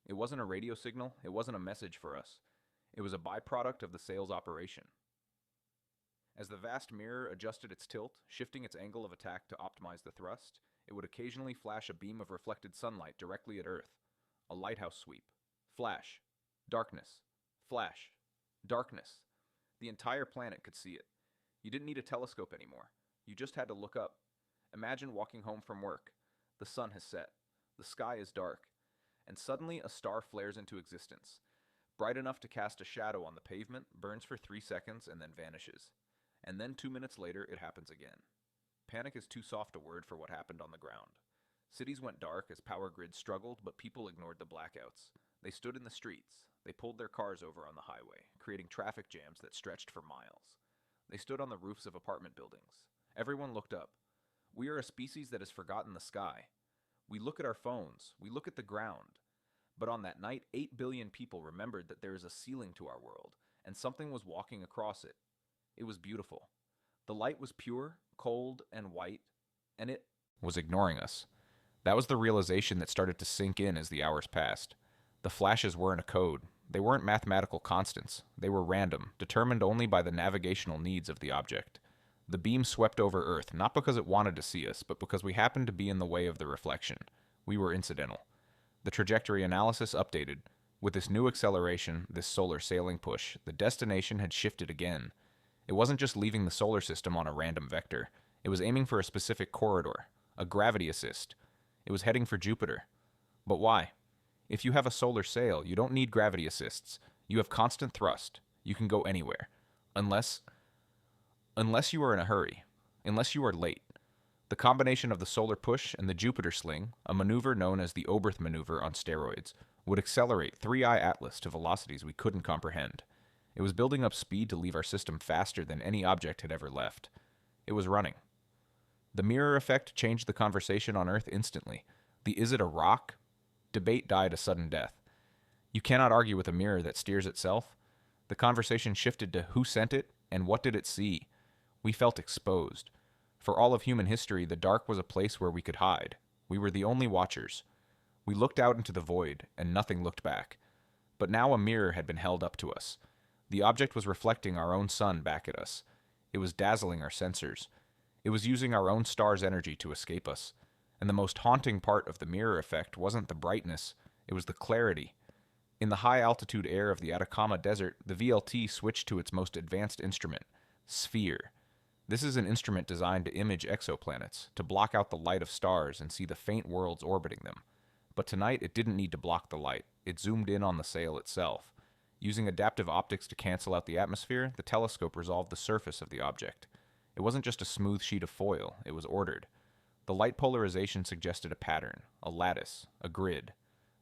[SPEAKER 1] It wasn't a radio signal, it wasn't a message for us. It was a byproduct of the sail's operation. As the vast mirror adjusted its tilt, shifting its angle of attack to optimize the thrust, it would occasionally flash a beam of reflected sunlight directly at Earth. A lighthouse sweep. Flash. Darkness. Flash. Darkness. The entire planet could see it. You didn't need a telescope anymore. You just had to look up. Imagine walking home from work. The sun has set. The sky is dark. And suddenly a star flares into existence. Bright enough to cast a shadow on the pavement, burns for 3 seconds, and then vanishes. And then 2 minutes later, it happens again. Panic is too soft a word for what happened on the ground. Cities went dark as power grids struggled, but people ignored the blackouts. They stood in the streets. They pulled their cars over on the highway, creating traffic jams that stretched for miles. They stood on the roofs of apartment buildings. Everyone looked up. We are a species that has forgotten the sky. We look at our phones. We look at the ground. But on that night, 8 billion people remembered that there is a ceiling to our world, and something was walking across it. It was beautiful. The light was pure, cold, and white, and it was ignoring us. That was the realization that started to sink in as the hours passed. The flashes weren't a code. They weren't mathematical constants. They were random, determined only by the navigational needs of the object. The beam swept over Earth, not because it wanted to see us, but because we happened to be in the way of the reflection. We were incidental. The trajectory analysis updated. With this new acceleration, this solar sailing push, the destination had shifted again. It wasn't just leaving the solar system on a random vector. It was aiming for a specific corridor, a gravity assist. It was heading for Jupiter. But why? If you have a solar sail, you don't need gravity assists. You have constant thrust. You can go anywhere. Unless you are in a hurry. Unless you are late. The combination of the solar push and the Jupiter sling, a maneuver known as the Oberth maneuver on steroids, would accelerate 3I Atlas to velocities we couldn't comprehend. It was building up speed to leave our system faster than any object had ever left. It was running. The mirror effect changed the conversation on Earth instantly. The "is it a rock?" debate died a sudden death. You cannot argue with a mirror that steers itself. The conversation shifted to who sent it and what did it see. We felt exposed. For all of human history, the dark was a place where we could hide. We were the only watchers. We looked out into the void, and nothing looked back. But now a mirror had been held up to us. The object was reflecting our own sun back at us. It was dazzling our sensors. It was using our own star's energy to escape us. And the most haunting part of the mirror effect wasn't the brightness, it was the clarity. In the high-altitude air of the Atacama Desert, the VLT switched to its most advanced instrument, Sphere. This is an instrument designed to image exoplanets, to block out the light of stars and see the faint worlds orbiting them. But tonight it didn't need to block the light. It zoomed in on the sail itself. Using adaptive optics to cancel out the atmosphere, the telescope resolved the surface of the object. It wasn't just a smooth sheet of foil, it was ordered. The light polarization suggested a pattern, a lattice, a grid.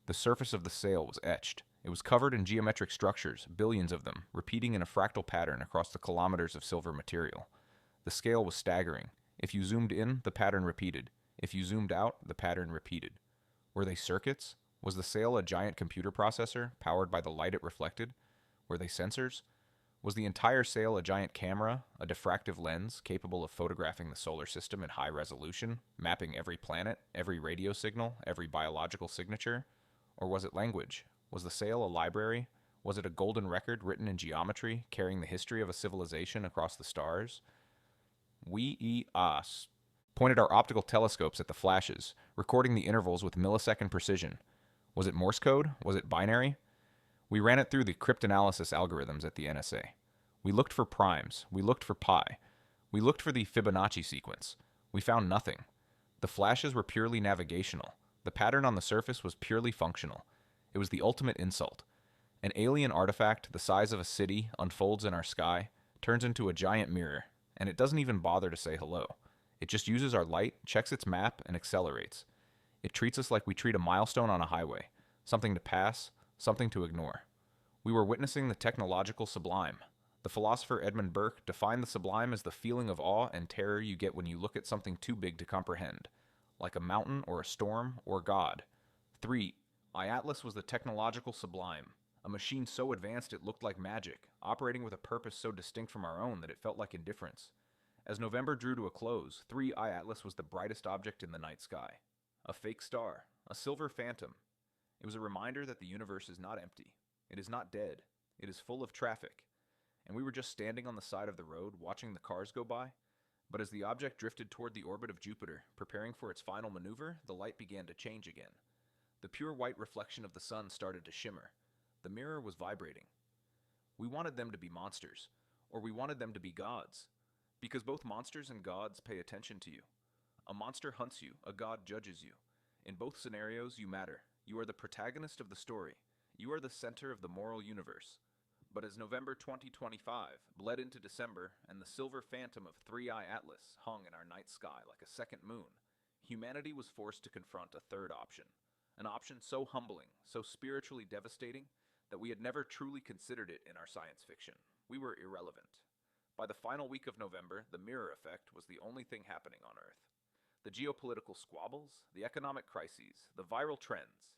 [SPEAKER 1] The surface of the sail was etched. It was covered in geometric structures, billions of them, repeating in a fractal pattern across the kilometers of silver material. The scale was staggering. If you zoomed in, the pattern repeated. If you zoomed out, the pattern repeated. Were they circuits? Was the sail a giant computer processor, powered by the light it reflected? Were they sensors? Was the entire sail a giant camera, a diffractive lens capable of photographing the solar system in high resolution, mapping every planet, every radio signal, every biological signature? Or was it language? Was the sail a library? Was it a golden record written in geometry, carrying the history of a civilization across the stars? We pointed our optical telescopes at the flashes, recording the intervals with millisecond precision. Was it Morse code? Was it binary? We ran it through the cryptanalysis algorithms at the NSA. We looked for primes. We looked for pi. We looked for the Fibonacci sequence. We found nothing. The flashes were purely navigational. The pattern on the surface was purely functional. It was the ultimate insult. An alien artifact the size of a city unfolds in our sky, turns into a giant mirror, and it doesn't even bother to say hello. It just uses our light, checks its map, and accelerates. It treats us like we treat a milestone on a highway, something to pass, something to ignore. We were witnessing the technological sublime. The philosopher Edmund Burke defined the sublime as the feeling of awe and terror you get when you look at something too big to comprehend, like a mountain or a storm or God. 3. Atlas was the technological sublime, a machine so advanced it looked like magic, operating with a purpose so distinct from our own that it felt like indifference. As November drew to a close, 3 Atlas was the brightest object in the night sky. A fake star, a silver phantom. It was a reminder that the universe is not empty. It is not dead. It is full of traffic. And we were just standing on the side of the road, watching the cars go by. But as the object drifted toward the orbit of Jupiter, preparing for its final maneuver, the light began to change again. The pure white reflection of the sun started to shimmer. The mirror was vibrating. We wanted them to be monsters, or we wanted them to be gods, because both monsters and gods pay attention to you. A monster hunts you, a god judges you. In both scenarios, you matter. You are the protagonist of the story. You are the center of the moral universe. But as November 2025 bled into December and the silver phantom of Three-Eye Atlas hung in our night sky like a second moon, humanity was forced to confront a third option. An option so humbling, so spiritually devastating, that we had never truly considered it in our science fiction. We were irrelevant. By the final week of November, the mirror effect was the only thing happening on Earth. The geopolitical squabbles, the economic crises, the viral trends,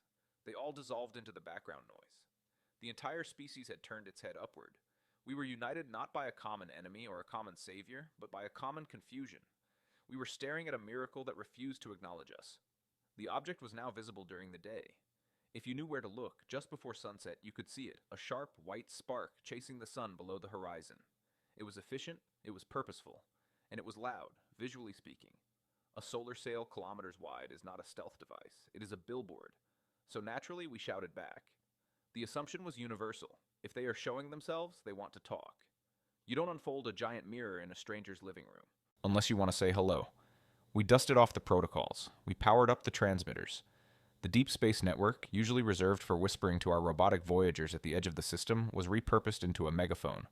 [SPEAKER 1] they all dissolved into the background noise. The entire species had turned its head upward. We were united not by a common enemy or a common savior, but by a common confusion. We were staring at a miracle that refused to acknowledge us. The object was now visible during the day. If you knew where to look, just before sunset, you could see it, a sharp, white spark chasing the sun below the horizon. It was efficient, it was purposeful, and it was loud, visually speaking. A solar sail kilometers wide is not a stealth device, it is a billboard. So naturally, we shouted back. The assumption was universal. If they are showing themselves, they want to talk. You don't unfold a giant mirror in a stranger's living room. Unless you want to say hello. We dusted off the protocols. We powered up the transmitters. The deep space network, usually reserved for whispering to our robotic voyagers at the edge of the system, was repurposed into a megaphone.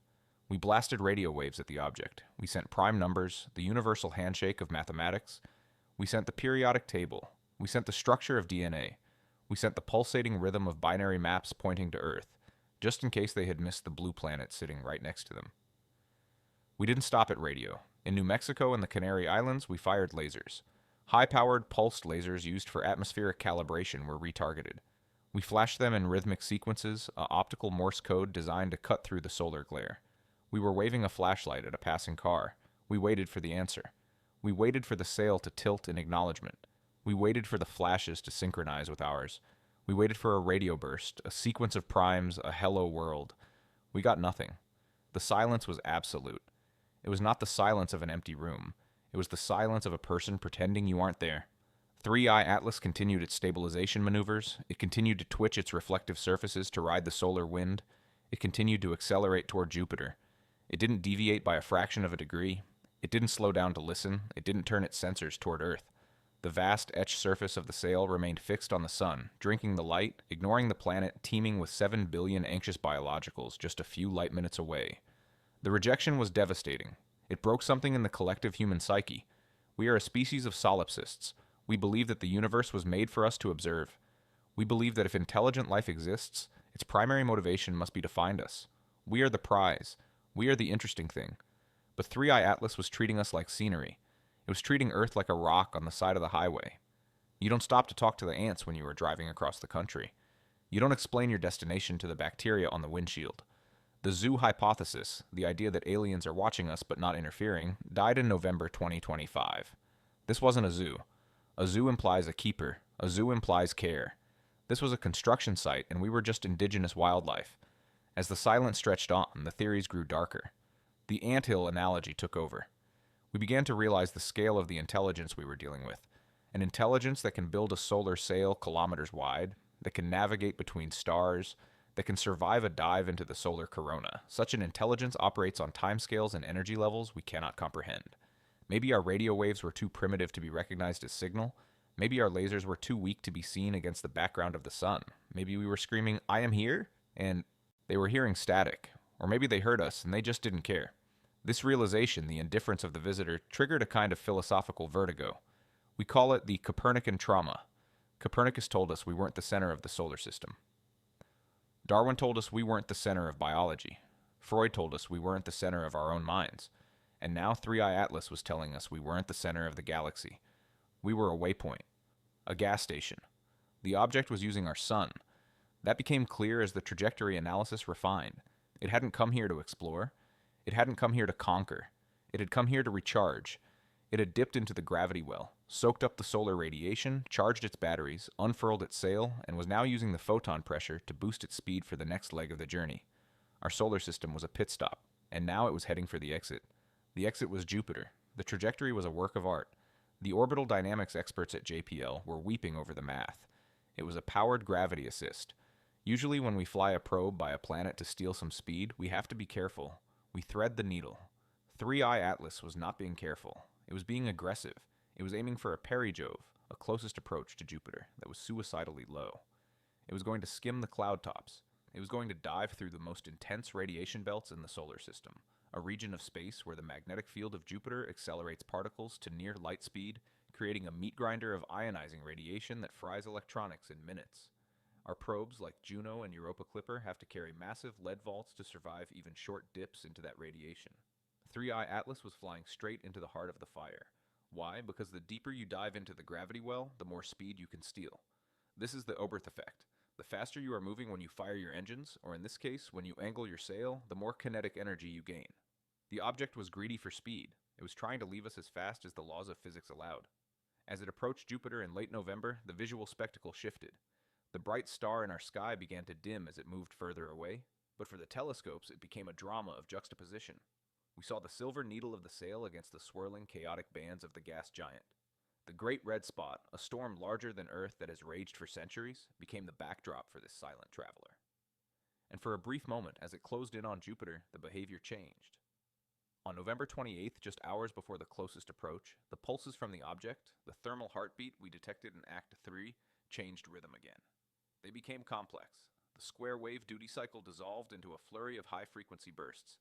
[SPEAKER 1] We blasted radio waves at the object. We sent prime numbers, the universal handshake of mathematics. We sent the periodic table. We sent the structure of DNA. We sent the pulsating rhythm of binary maps pointing to Earth, just in case they had missed the blue planet sitting right next to them. We didn't stop at radio. In New Mexico and the Canary Islands, we fired lasers. High-powered pulsed lasers used for atmospheric calibration were retargeted. We flashed them in rhythmic sequences, a optical Morse code designed to cut through the solar glare. We were waving a flashlight at a passing car. We waited for the answer. We waited for the sail to tilt in acknowledgement. We waited for the flashes to synchronize with ours. We waited for a radio burst, a sequence of primes, a hello world. We got nothing. The silence was absolute. It was not the silence of an empty room. It was the silence of a person pretending you aren't there. Three-Eye Atlas continued its stabilization maneuvers. It continued to twitch its reflective surfaces to ride the solar wind. It continued to accelerate toward Jupiter. It didn't deviate by a fraction of a degree. It didn't slow down to listen. It didn't turn its sensors toward Earth. The vast etched surface of the sail remained fixed on the sun, drinking the light, ignoring the planet teeming with 7 billion anxious biologicals just a few light minutes away. The rejection was devastating. It broke something in the collective human psyche. We are a species of solipsists. We believe that the universe was made for us to observe. We believe that if intelligent life exists, its primary motivation must be to find us. We are the prize. We are the interesting thing. But Three-Eye Atlas was treating us like scenery. It was treating Earth like a rock on the side of the highway. You don't stop to talk to the ants when you are driving across the country. You don't explain your destination to the bacteria on the windshield. The zoo hypothesis, the idea that aliens are watching us but not interfering, died in November 2025. This wasn't a zoo. A zoo implies a keeper. A zoo implies care. This was a construction site, and we were just indigenous wildlife. As the silence stretched on, the theories grew darker. The anthill analogy took over. We began to realize the scale of the intelligence we were dealing with. An intelligence that can build a solar sail kilometers wide, that can navigate between stars, that can survive a dive into the solar corona. Such an intelligence operates on timescales and energy levels we cannot comprehend. Maybe our radio waves were too primitive to be recognized as signal. Maybe our lasers were too weak to be seen against the background of the sun. Maybe we were screaming, "I am here," and they were hearing static. Or maybe they heard us and they just didn't care. This realization, the indifference of the visitor, triggered a kind of philosophical vertigo. We call it the Copernican trauma. Copernicus told us we weren't the center of the solar system. Darwin told us we weren't the center of biology. Freud told us we weren't the center of our own minds. And now Three-Eye Atlas was telling us we weren't the center of the galaxy. We were a waypoint. A gas station. The object was using our sun. That became clear as the trajectory analysis refined. It hadn't come here to explore. It hadn't come here to conquer. It had come here to recharge. It had dipped into the gravity well, soaked up the solar radiation, charged its batteries, unfurled its sail, and was now using the photon pressure to boost its speed for the next leg of the journey. Our solar system was a pit stop, and now it was heading for the exit. The exit was Jupiter. The trajectory was a work of art. The orbital dynamics experts at JPL were weeping over the math. It was a powered gravity assist. Usually when we fly a probe by a planet to steal some speed, we have to be careful. We thread the needle. 3i Atlas was not being careful. It was being aggressive. It was aiming for a perigove, a closest approach to Jupiter that was suicidally low. It was going to skim the cloud tops. It was going to dive through the most intense radiation belts in the solar system, a region of space where the magnetic field of Jupiter accelerates particles to near light speed, creating a meat grinder of ionizing radiation that fries electronics in minutes. Our probes, like Juno and Europa Clipper, have to carry massive lead vaults to survive even short dips into that radiation. 3i Atlas was flying straight into the heart of the fire. Why? Because the deeper you dive into the gravity well, the more speed you can steal. This is the Oberth effect. The faster you are moving when you fire your engines, or in this case, when you angle your sail, the more kinetic energy you gain. The object was greedy for speed. It was trying to leave us as fast as the laws of physics allowed. As it approached Jupiter in late November, the visual spectacle shifted. The bright star in our sky began to dim as it moved further away, but for the telescopes it became a drama of juxtaposition. We saw the silver needle of the sail against the swirling, chaotic bands of the gas giant. The Great Red Spot, a storm larger than Earth that has raged for centuries, became the backdrop for this silent traveler. And for a brief moment, as it closed in on Jupiter, the behavior changed. On November 28th, just hours before the closest approach, the pulses from the object, the thermal heartbeat we detected in Act 3, changed rhythm again. They became complex. The square wave duty cycle dissolved into a flurry of high-frequency bursts.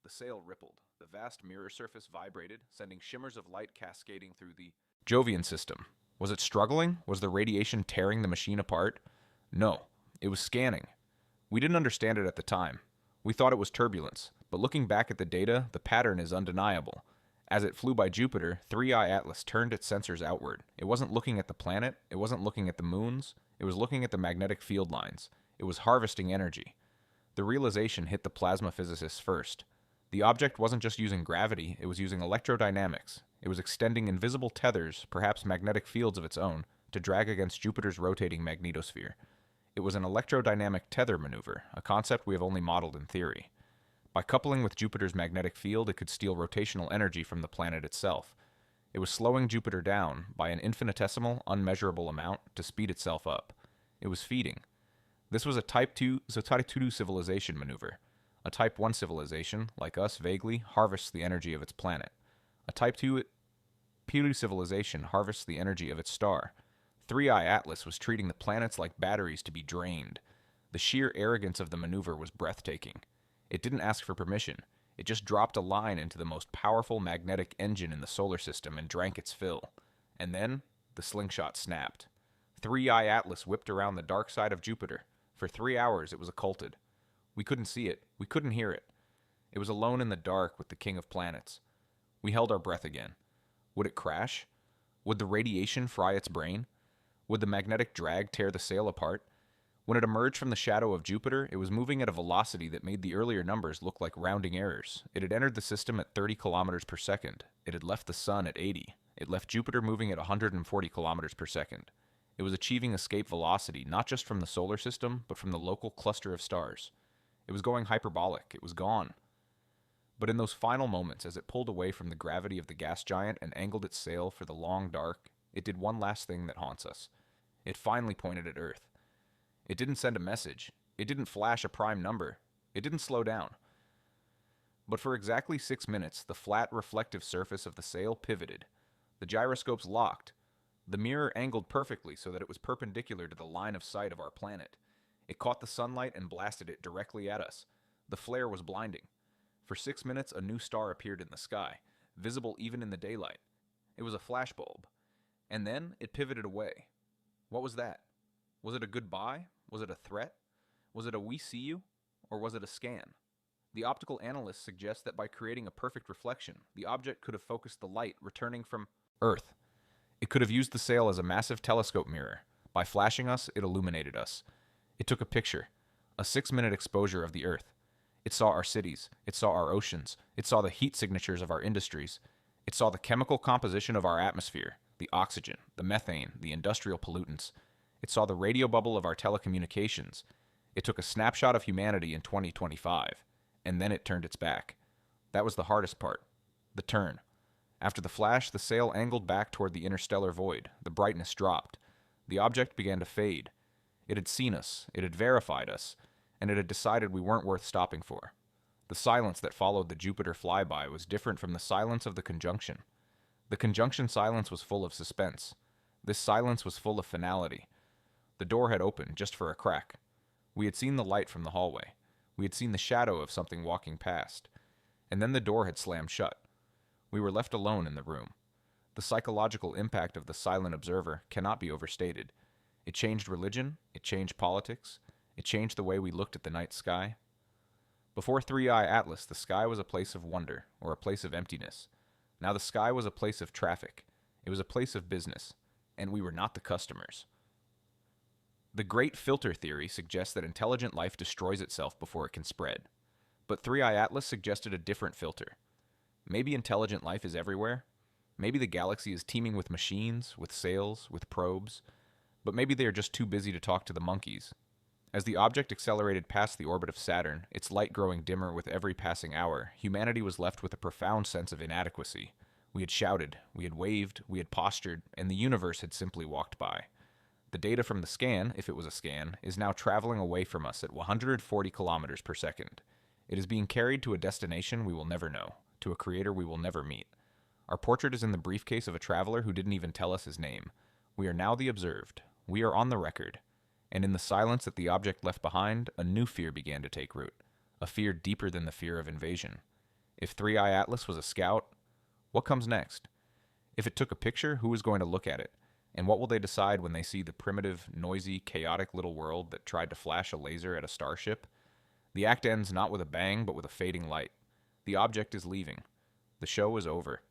[SPEAKER 1] The sail rippled. The vast mirror surface vibrated, sending shimmers of light cascading through the Jovian system. Was it struggling? Was the radiation tearing the machine apart? No. It was scanning. We didn't understand it at the time. We thought it was turbulence, but looking back at the data, the pattern is undeniable. As it flew by Jupiter, 3i Atlas turned its sensors outward. It wasn't looking at the planet. It wasn't looking at the moons. It was looking at the magnetic field lines. It was harvesting energy. The realization hit the plasma physicists first. The object wasn't just using gravity, it was using electrodynamics. It was extending invisible tethers, perhaps magnetic fields of its own, to drag against Jupiter's rotating magnetosphere. It was an electrodynamic tether maneuver, a concept we have only modeled in theory. By coupling with Jupiter's magnetic field, it could steal rotational energy from the planet itself. It was slowing Jupiter down by an infinitesimal, unmeasurable amount to speed itself up. It was feeding. This was a Type 2 civilization maneuver. A Type 1 civilization, like us vaguely, harvests the energy of its planet. A Type 2 civilization harvests the energy of its star. 3i Atlas was treating the planets like batteries to be drained. The sheer arrogance of the maneuver was breathtaking. It didn't ask for permission. It just dropped a line into the most powerful magnetic engine in the solar system and drank its fill. And then, the slingshot snapped. 3i Atlas whipped around the dark side of Jupiter. For 3 hours it was occulted. We couldn't see it. We couldn't hear it. It was alone in the dark with the king of planets. We held our breath again. Would it crash? Would the radiation fry its brain? Would the magnetic drag tear the sail apart? When it emerged from the shadow of Jupiter, it was moving at a velocity that made the earlier numbers look like rounding errors. It had entered the system at 30 kilometers per second. It had left the sun at 80. It left Jupiter moving at 140 kilometers per second. It was achieving escape velocity, not just from the solar system, but from the local cluster of stars. It was going hyperbolic. It was gone. But in those final moments, as it pulled away from the gravity of the gas giant and angled its sail for the long dark, it did one last thing that haunts us. It finally pointed at Earth. It didn't send a message. It didn't flash a prime number. It didn't slow down. But for exactly 6 minutes, the flat, reflective surface of the sail pivoted. The gyroscopes locked. The mirror angled perfectly so that it was perpendicular to the line of sight of our planet. It caught the sunlight and blasted it directly at us. The flare was blinding. For 6 minutes, a new star appeared in the sky, visible even in the daylight. It was a flashbulb. And then it pivoted away. What was that? Was it a goodbye? Was it a threat? Was it a we see you? Or was it a scan? The optical analysts suggest that by creating a perfect reflection, the object could have focused the light returning from Earth. It could have used the sail as a massive telescope mirror. By flashing us, it illuminated us. It took a picture, a 6-minute exposure of the Earth. It saw our cities. It saw our oceans. It saw the heat signatures of our industries. It saw the chemical composition of our atmosphere, the oxygen, the methane, the industrial pollutants. It saw the radio bubble of our telecommunications. It took a snapshot of humanity in 2025, and then it turned its back. That was the hardest part. The turn. After the flash, the sail angled back toward the interstellar void. The brightness dropped. The object began to fade. It had seen us, it had verified us, and it had decided we weren't worth stopping for. The silence that followed the Jupiter flyby was different from the silence of the conjunction. The conjunction silence was full of suspense. This silence was full of finality. The door had opened just for a crack. We had seen the light from the hallway. We had seen the shadow of something walking past. And then the door had slammed shut. We were left alone in the room. The psychological impact of the silent observer cannot be overstated. It changed religion, it changed politics, it changed the way we looked at the night sky. Before Three-Eye Atlas, the sky was a place of wonder, or a place of emptiness. Now the sky was a place of traffic. It was a place of business, and we were not the customers. The Great Filter Theory suggests that intelligent life destroys itself before it can spread. But Three-Eye Atlas suggested a different filter. Maybe intelligent life is everywhere. Maybe the galaxy is teeming with machines, with sails, with probes. But maybe they are just too busy to talk to the monkeys. As the object accelerated past the orbit of Saturn, its light growing dimmer with every passing hour, humanity was left with a profound sense of inadequacy. We had shouted, we had waved, we had postured, and the universe had simply walked by. The data from the scan, if it was a scan, is now traveling away from us at 140 kilometers per second. It is being carried to a destination we will never know, to a creator we will never meet. Our portrait is in the briefcase of a traveler who didn't even tell us his name. We are now the observed. We are on the record. And in the silence that the object left behind, a new fear began to take root. A fear deeper than the fear of invasion. If Three-Eye Atlas was a scout, what comes next? If it took a picture, who is going to look at it? And what will they decide when they see the primitive, noisy, chaotic little world that tried to flash a laser at a starship? The act ends not with a bang, but with a fading light. The object is leaving. The show is over.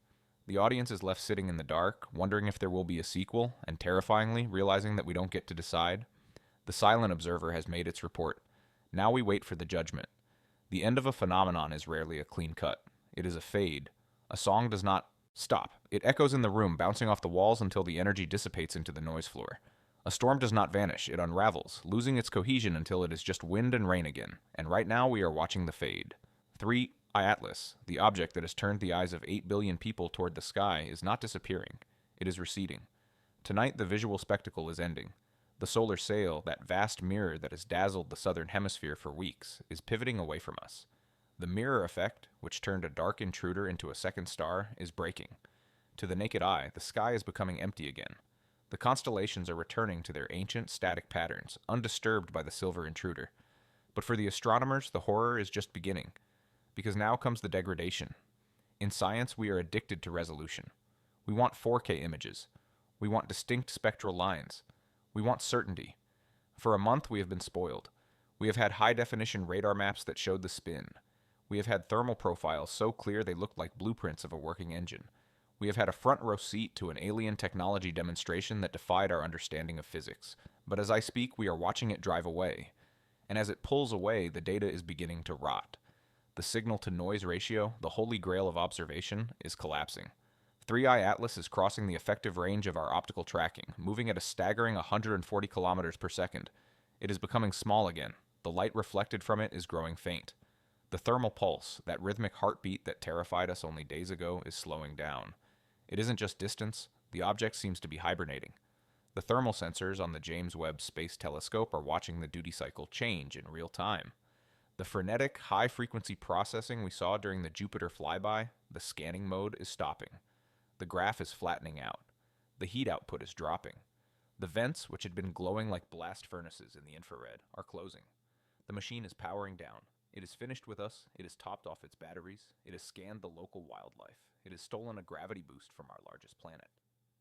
[SPEAKER 1] The audience is left sitting in the dark, wondering if there will be a sequel, and terrifyingly realizing that we don't get to decide. The silent observer has made its report. Now we wait for the judgment. The end of a phenomenon is rarely a clean cut. It is a fade. A song does not stop. It echoes in the room, bouncing off the walls until the energy dissipates into the noise floor. A storm does not vanish. It unravels, losing its cohesion until it is just wind and rain again. And right now we are watching the fade. Three-Eye Atlas, the object that has turned the eyes of 8 billion people toward the sky, is not disappearing. It is receding. Tonight the visual spectacle is ending. The solar sail, that vast mirror that has dazzled the southern hemisphere for weeks, is pivoting away from us. The mirror effect, which turned a dark intruder into a second star, is breaking. To the naked eye, the sky is becoming empty again. The constellations are returning to their ancient static patterns, undisturbed by the silver intruder. But for the astronomers, the horror is just beginning. Because now comes the degradation. In science, we are addicted to resolution. We want 4K images. We want distinct spectral lines. We want certainty. For a month, we have been spoiled. We have had high-definition radar maps that showed the spin. We have had thermal profiles so clear they looked like blueprints of a working engine. We have had a front-row seat to an alien technology demonstration that defied our understanding of physics. But as I speak, we are watching it drive away. And as it pulls away, the data is beginning to rot. The signal-to-noise ratio, the holy grail of observation, is collapsing. Three-Eye Atlas is crossing the effective range of our optical tracking, moving at a staggering 140 kilometers per second. It is becoming small again. The light reflected from it is growing faint. The thermal pulse, that rhythmic heartbeat that terrified us only days ago, is slowing down. It isn't just distance. The object seems to be hibernating. The thermal sensors on the James Webb Space Telescope are watching the duty cycle change in real time. The frenetic, high-frequency processing we saw during the Jupiter flyby, the scanning mode, is stopping. The graph is flattening out. The heat output is dropping. The vents, which had been glowing like blast furnaces in the infrared, are closing. The machine is powering down. It is finished with us. It has topped off its batteries. It has scanned the local wildlife. It has stolen a gravity boost from our largest planet.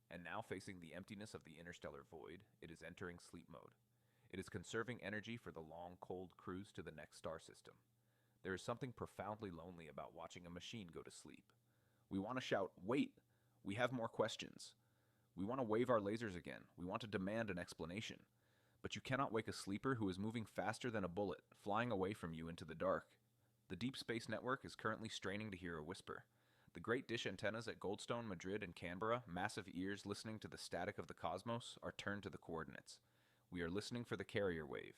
[SPEAKER 1] And now, facing the emptiness of the interstellar void, it is entering sleep mode. It is conserving energy for the long, cold cruise to the next star system. There is something profoundly lonely about watching a machine go to sleep. We want to shout, "Wait! We have more questions." We want to wave our lasers again. We want to demand an explanation. But you cannot wake a sleeper who is moving faster than a bullet, flying away from you into the dark. The Deep Space Network is currently straining to hear a whisper. The great dish antennas at Goldstone, Madrid, and Canberra, massive ears listening to the static of the cosmos, are turned to the coordinates. We are listening for the carrier wave.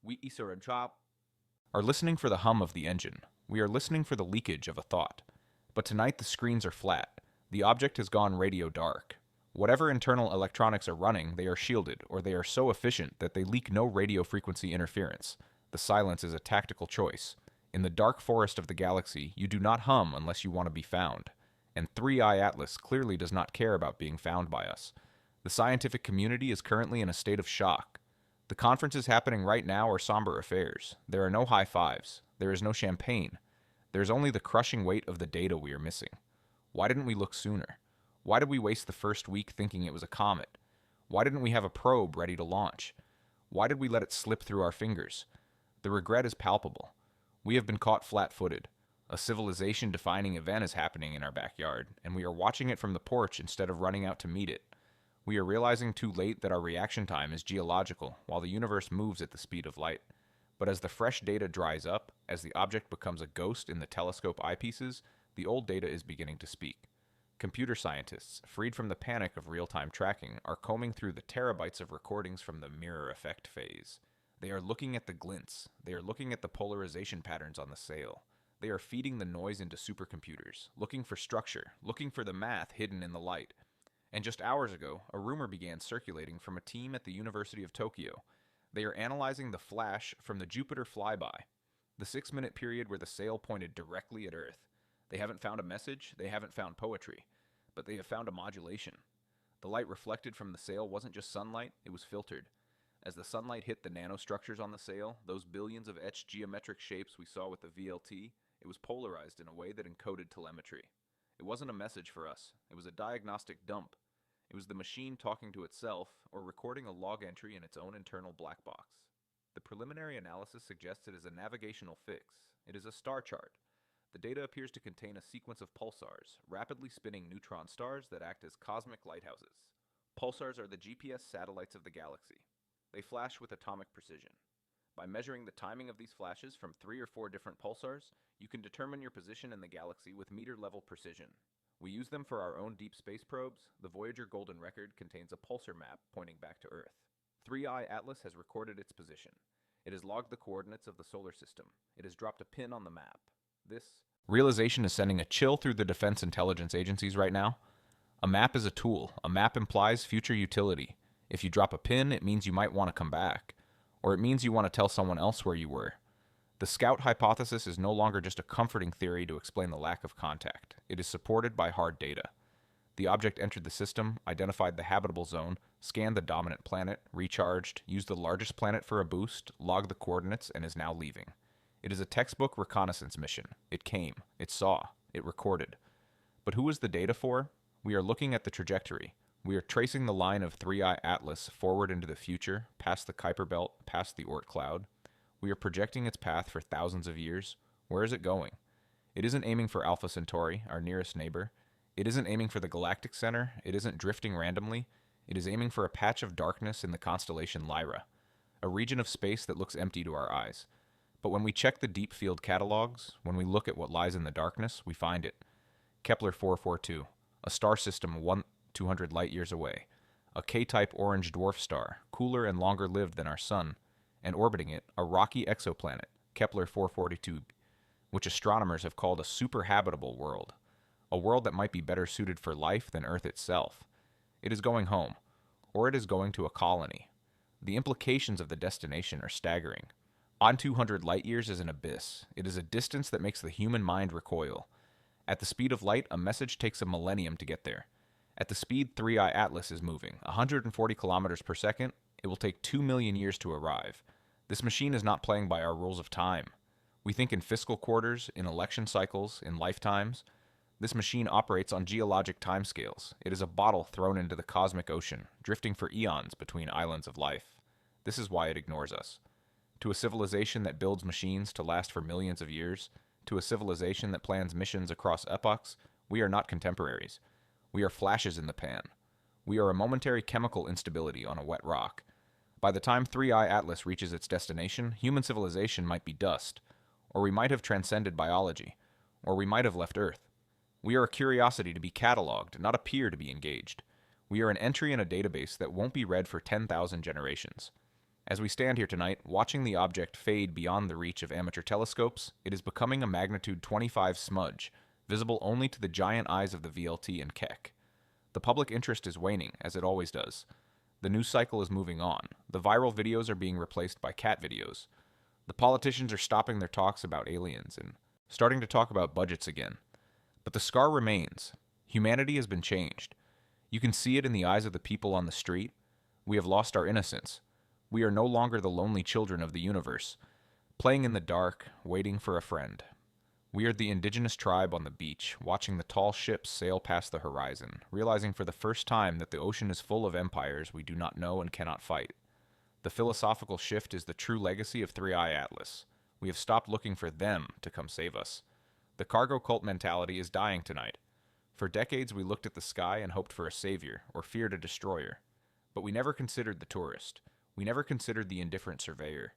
[SPEAKER 1] We are listening for the hum of the engine. We are listening for the leakage of a thought. But tonight the screens are flat. The object has gone radio dark. Whatever internal electronics are running, they are shielded, or they are so efficient that they leak no radio frequency interference. The silence is a tactical choice. In the dark forest of the galaxy, you do not hum unless you want to be found. And 3i Atlas clearly does not care about being found by us. The scientific community is currently in a state of shock. The conferences happening right now are somber affairs. There are no high fives. There is no champagne. There is only the crushing weight of the data we are missing. Why didn't we look sooner? Why did we waste the first week thinking it was a comet? Why didn't we have a probe ready to launch? Why did we let it slip through our fingers? The regret is palpable. We have been caught flat-footed. A civilization-defining event is happening in our backyard, and we are watching it from the porch instead of running out to meet it. We are realizing too late that our reaction time is geological, while the universe moves at the speed of light. But as the fresh data dries up, as the object becomes a ghost in the telescope eyepieces, the old data is beginning to speak. Computer scientists, freed from the panic of real-time tracking, are combing through the terabytes of recordings from the mirror effect phase. They are looking at the glints. They are looking at the polarization patterns on the sail. They are feeding the noise into supercomputers, looking for structure, looking for the math hidden in the light. And just hours ago, a rumor began circulating from a team at the University of Tokyo. They are analyzing the flash from the Jupiter flyby, the 6-minute period where the sail pointed directly at Earth. They haven't found a message, they haven't found poetry, but they have found a modulation. The light reflected from the sail wasn't just sunlight, it was filtered. As the sunlight hit the nanostructures on the sail, those billions of etched geometric shapes we saw with the VLT, it was polarized in a way that encoded telemetry. It wasn't a message for us, it was a diagnostic dump. It was the machine talking to itself, or recording a log entry in its own internal black box. The preliminary analysis suggests it is a navigational fix. It is a star chart. The data appears to contain a sequence of pulsars, rapidly spinning neutron stars that act as cosmic lighthouses. Pulsars are the GPS satellites of the galaxy. They flash with atomic precision. By measuring the timing of these flashes from 3 or 4 different pulsars, you can determine your position in the galaxy with meter-level precision. We use them for our own deep space probes. The Voyager Golden Record contains a pulsar map pointing back to Earth. 3i Atlas has recorded its position. It has logged the coordinates of the solar system. It has dropped a pin on the map. This realization is sending a chill through the defense intelligence agencies right now. A map is a tool. A map implies future utility. If you drop a pin, it means you might want to come back. Or it means you want to tell someone else where you were. The scout hypothesis is no longer just a comforting theory to explain the lack of contact. It is supported by hard data. The object entered the system, identified the habitable zone, scanned the dominant planet, recharged, used the largest planet for a boost, logged the coordinates, and is now leaving. It is a textbook reconnaissance mission. It came, it saw, it recorded. But who is the data for? We are looking at the trajectory. We are tracing the line of 3i Atlas forward into the future, past the Kuiper Belt, past the Oort cloud. We are projecting its path for thousands of years. Where is it going? It isn't aiming for Alpha Centauri, our nearest neighbor. It isn't aiming for the galactic center. It isn't drifting randomly. It is aiming for a patch of darkness in the constellation Lyra, a region of space that looks empty to our eyes. But when we check the deep field catalogs, when we look at what lies in the darkness, we find it. Kepler 442, a star system 200 light-years away, a K-type orange dwarf star, cooler and longer-lived than our sun, and orbiting it, a rocky exoplanet, Kepler 442, which astronomers have called a super-habitable world, a world that might be better suited for life than Earth itself. It is going home, or it is going to a colony. The implications of the destination are staggering. On 200 light-years is an abyss. It is a distance that makes the human mind recoil. At the speed of light, a message takes a millennium to get there. At the speed 3i Atlas is moving, 140 kilometers per second, it will take 2 million years to arrive. This machine is not playing by our rules of time. We think in fiscal quarters, in election cycles, in lifetimes. This machine operates on geologic timescales. It is a bottle thrown into the cosmic ocean, drifting for eons between islands of life. This is why it ignores us. To a civilization that builds machines to last for millions of years, to a civilization that plans missions across epochs, we are not contemporaries. We are flashes in the pan. We are a momentary chemical instability on a wet rock. By the time 3i Atlas reaches its destination, human civilization might be dust, or we might have transcended biology, or we might have left Earth. We are a curiosity to be cataloged, not a peer to be engaged. We are an entry in a database that won't be read for 10,000 generations. As we stand here tonight, watching the object fade beyond the reach of amateur telescopes, it is becoming a magnitude 25 smudge, visible only to the giant eyes of the VLT and Keck. The public interest is waning, as it always does. The news cycle is moving on. The viral videos are being replaced by cat videos. The politicians are stopping their talks about aliens and starting to talk about budgets again. But the scar remains. Humanity has been changed. You can see it in the eyes of the people on the street. We have lost our innocence. We are no longer the lonely children of the universe, playing in the dark, waiting for a friend. We are the indigenous tribe on the beach, watching the tall ships sail past the horizon, realizing for the first time that the ocean is full of empires we do not know and cannot fight. The philosophical shift is the true legacy of 3i Atlas. We have stopped looking for them to come save us. The cargo cult mentality is dying tonight. For decades we looked at the sky and hoped for a savior, or feared a destroyer. But we never considered the tourist. We never considered the indifferent surveyor.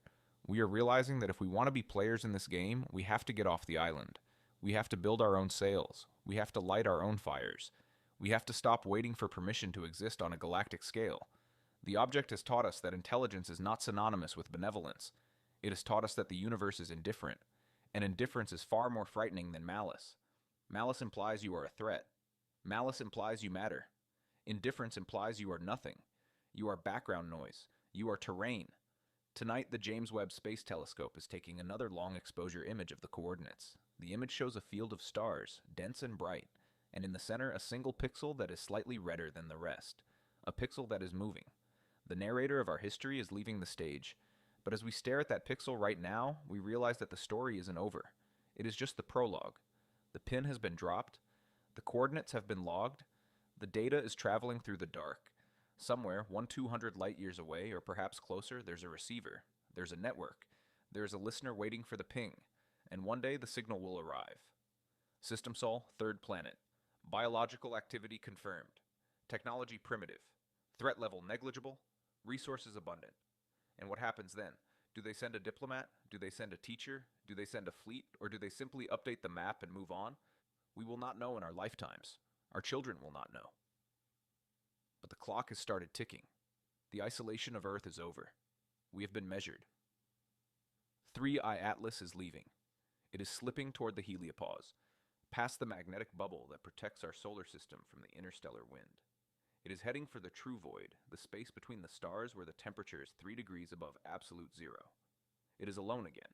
[SPEAKER 1] We are realizing that if we want to be players in this game, we have to get off the island. We have to build our own sails. We have to light our own fires. We have to stop waiting for permission to exist on a galactic scale. The object has taught us that intelligence is not synonymous with benevolence. It has taught us that the universe is indifferent, and indifference is far more frightening than malice. Malice implies you are a threat. Malice implies you matter. Indifference implies you are nothing. You are background noise. You are terrain. Tonight, the James Webb Space Telescope is taking another long exposure image of the coordinates. The image shows a field of stars, dense and bright, and in the center a single pixel that is slightly redder than the rest. A pixel that is moving. The narrator of our history is leaving the stage, but as we stare at that pixel right now, we realize that the story isn't over. It is just the prologue. The pin has been dropped. The coordinates have been logged. The data is traveling through the dark. Somewhere, 1-200 light years away, or perhaps closer, there's a receiver. There's a network. There's a listener waiting for the ping. And one day the signal will arrive. System Sol, third planet. Biological activity confirmed. Technology primitive. Threat level negligible. Resources abundant. And what happens then? Do they send a diplomat? Do they send a teacher? Do they send a fleet? Or do they simply update the map and move on? We will not know in our lifetimes. Our children will not know. But the clock has started ticking. The isolation of Earth is over. We have been measured. 3i Atlas is leaving. It is slipping toward the heliopause, past the magnetic bubble that protects our solar system from the interstellar wind. It is heading for the true void, the space between the stars where the temperature is 3 degrees above absolute zero. It is alone again.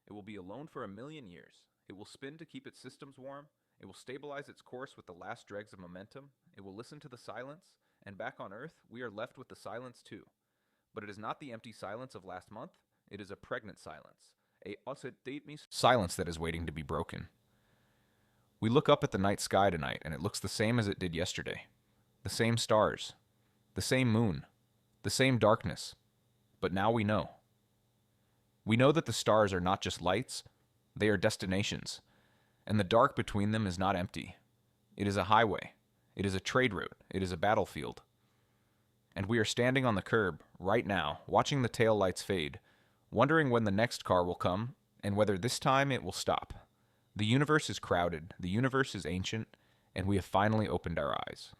[SPEAKER 1] It will be alone for 1,000,000 years. It will spin to keep its systems warm. It will stabilize its course with the last dregs of momentum. It will listen to the silence. And back on Earth, we are left with the silence too. But it is not the empty silence of last month. It is a pregnant silence. A silence that is waiting to be broken. We look up at the night sky tonight, and it looks the same as it did yesterday. The same stars. The same moon. The same darkness. But now we know. We know that the stars are not just lights. They are destinations. And the dark between them is not empty. It is a highway. It is a trade route. It is a battlefield. And we are standing on the curb, right now, watching the tail lights fade, wondering when the next car will come, and whether this time it will stop. The universe is crowded, the universe is ancient, and we have finally opened our eyes.